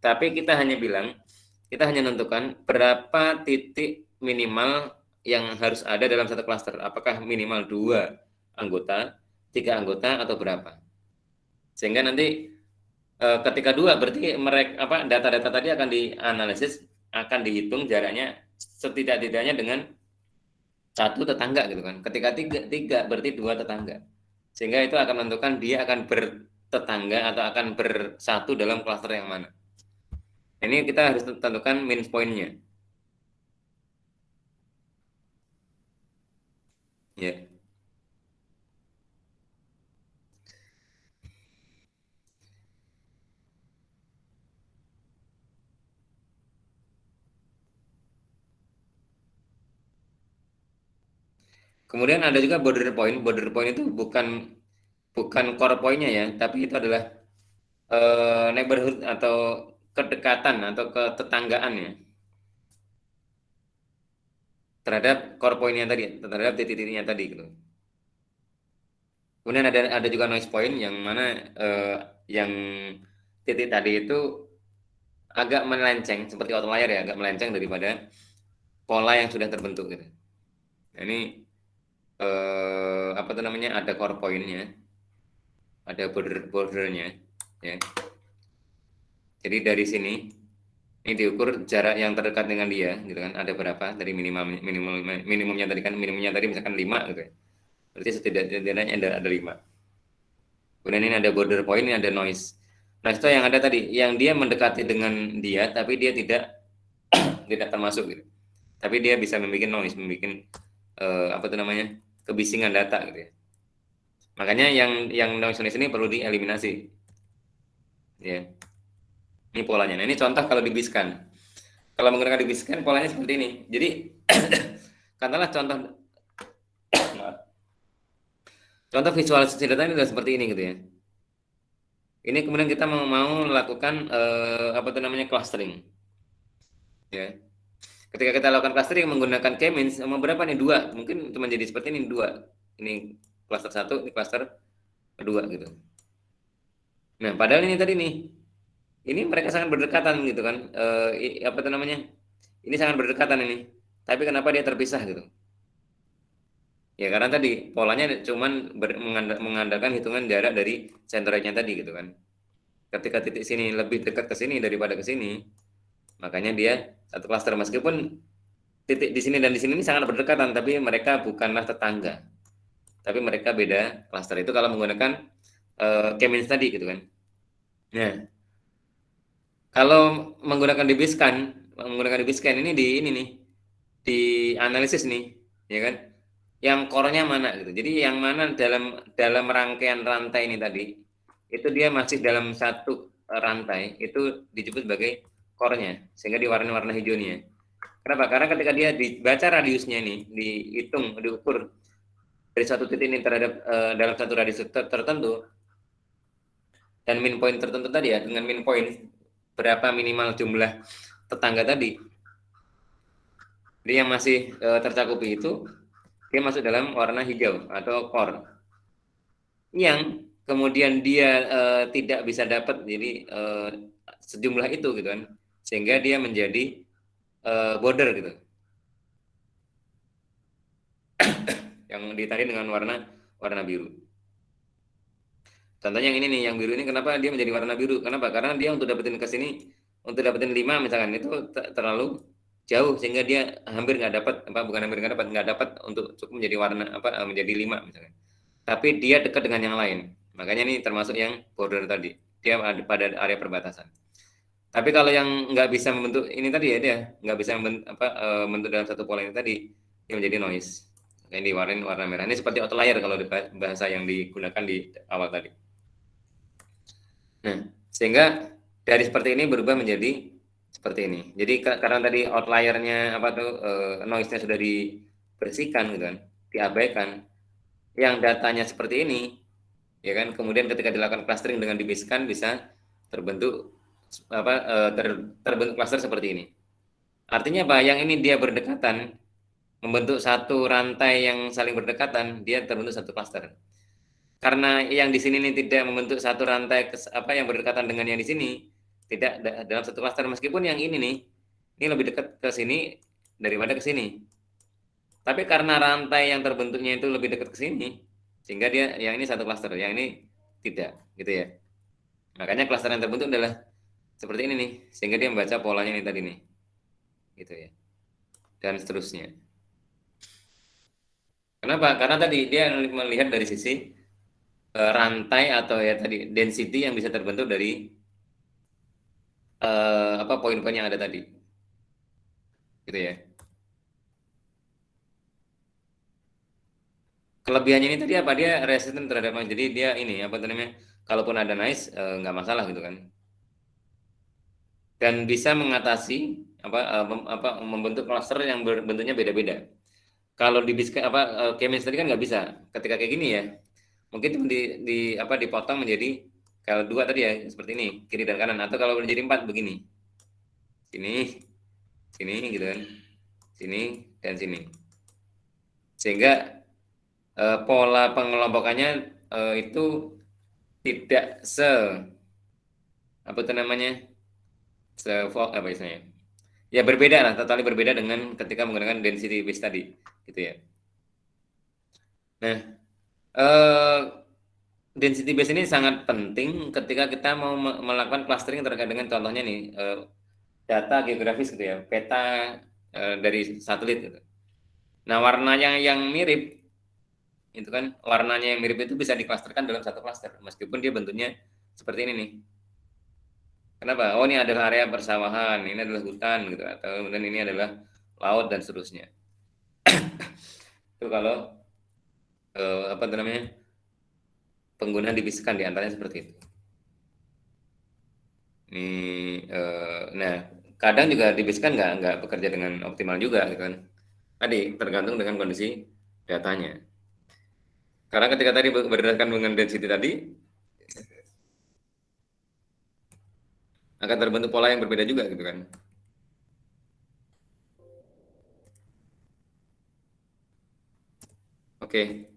Tapi kita hanya bilang, kita hanya menentukan berapa titik minimal yang harus ada dalam satu cluster. Apakah minimal 2 anggota, 3 anggota, atau berapa. Sehingga nanti ketika 2 berarti mereka data-data tadi akan dianalisis, akan dihitung jaraknya setidak-tidaknya dengan satu tetangga gitu kan. Ketika tiga berarti 2 tetangga. Sehingga itu akan menentukan dia akan bertetangga atau akan bersatu dalam klaster yang mana. Ini kita harus tentukan min point-nya. Ya. Kemudian ada juga border point. Border point itu bukan core point-nya ya, tapi itu adalah neighborhood atau kedekatan atau ketetanggaan ya terhadap core point-nya tadi, terhadap titik-titiknya tadi gitu. Kemudian ada juga noise point yang mana yang titik tadi itu agak melenceng seperti outlier ya, agak melenceng daripada pola yang sudah terbentuk gitu. Nah, ini ada core point-nya, ada bordernya ya. Jadi dari sini ini diukur jarak yang terdekat dengan dia gitu kan, ada berapa dari minimumnya tadi kan, minimumnya tadi misalkan 5 gitu ya. Berarti setidaknya ada 5. Kemudian ini ada border point, ini ada noise. Noise itu yang ada tadi, yang dia mendekati dengan dia tapi dia tidak tidak termasuk gitu. Tapi dia bisa membuat noise, membuat kebisingan data gitu ya. Makanya yang noise ini perlu dieliminasi. Ya. Ini polanya. Nah, ini contoh kalau dibiskan. Kalau menggunakan dibiskan polanya seperti ini. Jadi katakanlah contoh visualisasi data ini sudah seperti ini gitu ya. Ini kemudian kita mau melakukan apa itu namanya clustering, ya. Ketika kita lakukan clustering menggunakan k-means, mau berapa nih? Dua, mungkin cuma jadi seperti ini dua. Ini cluster satu, ini cluster kedua gitu. Nah, padahal ini tadi nih, ini mereka sangat berdekatan gitu kan. Apa itu namanya? Ini sangat berdekatan ini. Tapi kenapa dia terpisah gitu? Ya karena tadi polanya cuman mengandalkan hitungan jarak dari sentroidnya tadi gitu kan. Ketika titik sini lebih dekat ke sini daripada ke sini, makanya dia satu klaster meskipun titik di sini dan di sini ini sangat berdekatan, tapi mereka bukanlah tetangga. Tapi mereka beda klaster itu kalau menggunakan k-means tadi gitu kan. Nah, kalau menggunakan DB-scan ini nih di analisis nih, ya kan? Yang core-nya mana gitu. Jadi yang mana dalam dalam rangkaian rantai ini tadi itu dia masih dalam satu rantai itu disebut sebagai core-nya sehingga diwarnai warna hijaunya. Kenapa? Karena ketika dia dibaca radiusnya ini, dihitung, diukur dari satu titik ini terhadap dalam satu radius tertentu dan min point tertentu tadi ya, dengan min point berapa minimal jumlah tetangga tadi. Jadi yang masih tercakupi itu dia masuk dalam warna hijau atau core. Yang kemudian dia tidak bisa dapat jadi sejumlah itu gitu kan, sehingga dia menjadi border gitu, yang ditandai dengan warna warna biru. Contohnya yang ini nih, yang biru ini kenapa dia menjadi warna biru? Kenapa? Karena dia untuk dapetin ke sini, untuk dapetin 5 misalkan itu terlalu jauh sehingga dia hampir nggak dapat, apa bukan hampir nggak dapat untuk cukup menjadi warna apa menjadi 5 misalkan. Tapi dia dekat dengan yang lain. Makanya ini termasuk yang border tadi. Dia ada pada area perbatasan. Tapi kalau yang nggak bisa membentuk ini tadi ya dia nggak bisa membentuk dalam satu pola ini tadi, dia menjadi noise. Ini diwarnain warna merah. Ini seperti outlier kalau di bahasa yang digunakan di awal tadi. Nah, sehingga dari seperti ini berubah menjadi seperti ini. Jadi karena tadi outliernya apa tuh noise-nya sudah dibersihkan gitu kan, diabaikan. Yang datanya seperti ini, ya kan. Kemudian ketika dilakukan clustering dengan dibiskan bisa terbentuk terbentuk cluster seperti ini. Artinya apa? Yang ini dia berdekatan, membentuk satu rantai yang saling berdekatan, dia terbentuk satu cluster. Karena yang di sini ini tidak membentuk satu rantai yang berdekatan dengan yang di sini, tidak dalam satu klaster, meskipun yang ini nih ini lebih dekat ke sini daripada ke sini. Tapi karena rantai yang terbentuknya itu lebih dekat ke sini, sehingga dia yang ini satu klaster, yang ini tidak, gitu ya. Makanya klaster yang terbentuk adalah seperti ini nih, sehingga dia membaca polanya ini tadi nih, gitu ya. Dan seterusnya. Kenapa? Karena tadi dia melihat dari sisi rantai atau ya tadi density yang bisa terbentuk dari poin-poin yang ada tadi, gitu ya. Kelebihannya ini tadi apa? Dia resisten terhadap, jadi dia ini apa namanya? Kalaupun ada noise nggak masalah gitu kan. Dan bisa mengatasi membentuk cluster yang bentuknya beda-beda. Kalau di chemistry tadi kan nggak bisa. Ketika kayak gini ya, mungkin dipotong menjadi kalau dua tadi ya seperti ini kiri dan kanan, atau kalau menjadi 4 begini, sini, sini gitu kan, sini dan sini, sehingga pola pengelompokannya itu tidak apa itu namanya apa istilahnya ya, berbeda lah, totalnya berbeda dengan ketika menggunakan density base tadi gitu ya. Nah, eh, density base ini sangat penting ketika kita mau melakukan clustering terkait dengan contohnya nih data geografis gitu ya, peta dari satelit gitu. Nah, warnanya yang mirip itu kan, warnanya yang mirip itu bisa diklasterkan dalam satu klaster meskipun dia bentuknya seperti ini nih. Kenapa? Oh, ini adalah area persawahan, ini adalah hutan gitu, atau kemudian ini adalah laut dan seterusnya. Itu kalau apa namanya penggunaan dipisahkan di antaranya seperti itu. Ini nah kadang juga dipisahkan nggak bekerja dengan optimal juga gitu kan. Tadi tergantung dengan kondisi datanya. Karena ketika tadi berdasarkan dengan density tadi, akan terbentuk pola yang berbeda juga gitu kan. Oke.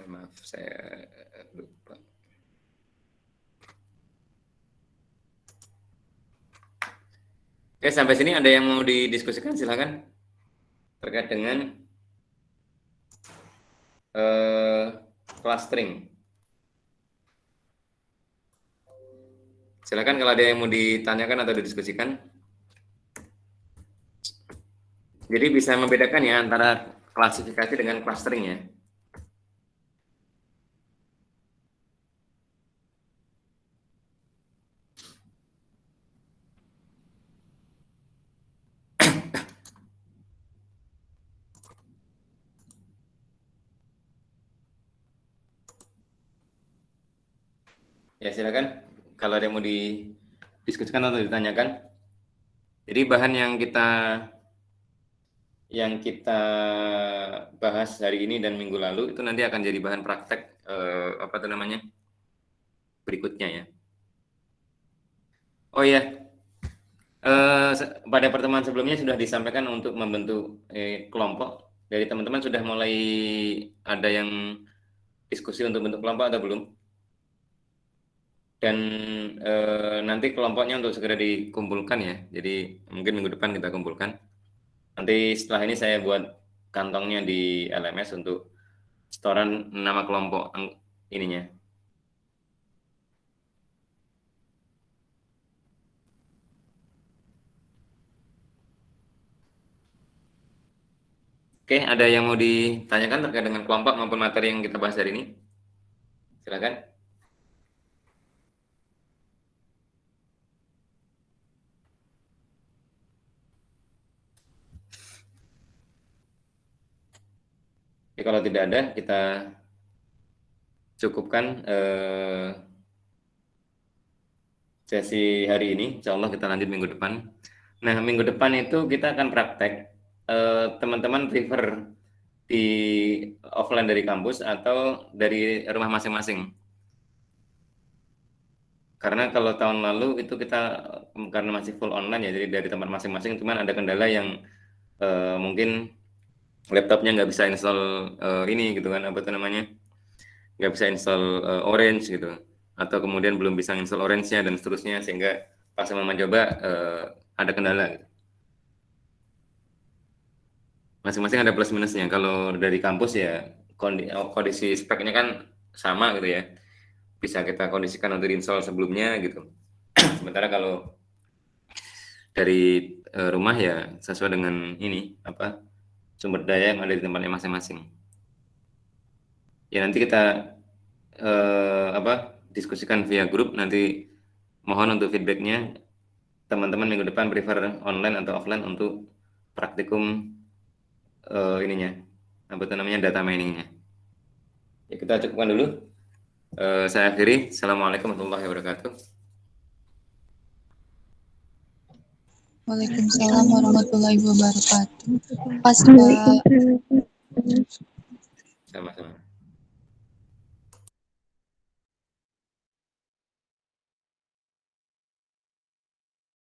Maaf, saya lupa. Oke, sampai sini ada yang mau didiskusikan, silakan. Terkait dengan clustering. Silakan kalau ada yang mau ditanyakan atau didiskusikan. Jadi bisa membedakan ya antara klasifikasi dengan clustering ya. Ya silakan kalau ada yang mau didiskusikan atau ditanyakan. Jadi bahan yang kita bahas hari ini dan minggu lalu itu nanti akan jadi bahan praktek apa itu namanya berikutnya ya. Oh iya, pada pertemuan sebelumnya sudah disampaikan untuk membentuk kelompok. Dari teman-teman sudah mulai ada yang diskusi untuk bentuk kelompok atau belum? Dan nanti kelompoknya untuk segera dikumpulkan ya. Jadi mungkin minggu depan kita kumpulkan. Nanti setelah ini saya buat kantongnya di LMS untuk setoran nama kelompok ininya. Oke, ada yang mau ditanyakan terkait dengan kelompok maupun materi yang kita bahas hari ini? Silakan. Jadi kalau tidak ada, kita cukupkan sesi hari ini. Insya Allah kita lanjut minggu depan. Nah, minggu depan itu kita akan praktek. Teman-teman prefer di offline dari kampus atau dari rumah masing-masing. Karena kalau tahun lalu itu kita karena masih full online ya, jadi dari tempat masing-masing, cuman ada kendala yang mungkin laptopnya nggak bisa install ini gitu kan, apa itu namanya, nggak bisa install Orange gitu, atau kemudian belum bisa install Orange-nya dan seterusnya, sehingga pas mencoba ada kendala gitu. Masing-masing ada plus minusnya. Kalau dari kampus ya kondisi speknya kan sama gitu ya, bisa kita kondisikan untuk install sebelumnya gitu. Sementara kalau dari rumah ya sesuai dengan ini apa sumber daya yang ada di tempatnya masing-masing. Ya nanti kita diskusikan via grup, nanti mohon untuk feedbacknya teman-teman minggu depan prefer online atau offline untuk praktikum ininya apa itu namanya data miningnya. Ya kita cukupkan dulu. Saya akhiri. Assalamualaikum warahmatullahi wabarakatuh. Waalaikumsalam warahmatullahi wabarakatuh. Pas Pak.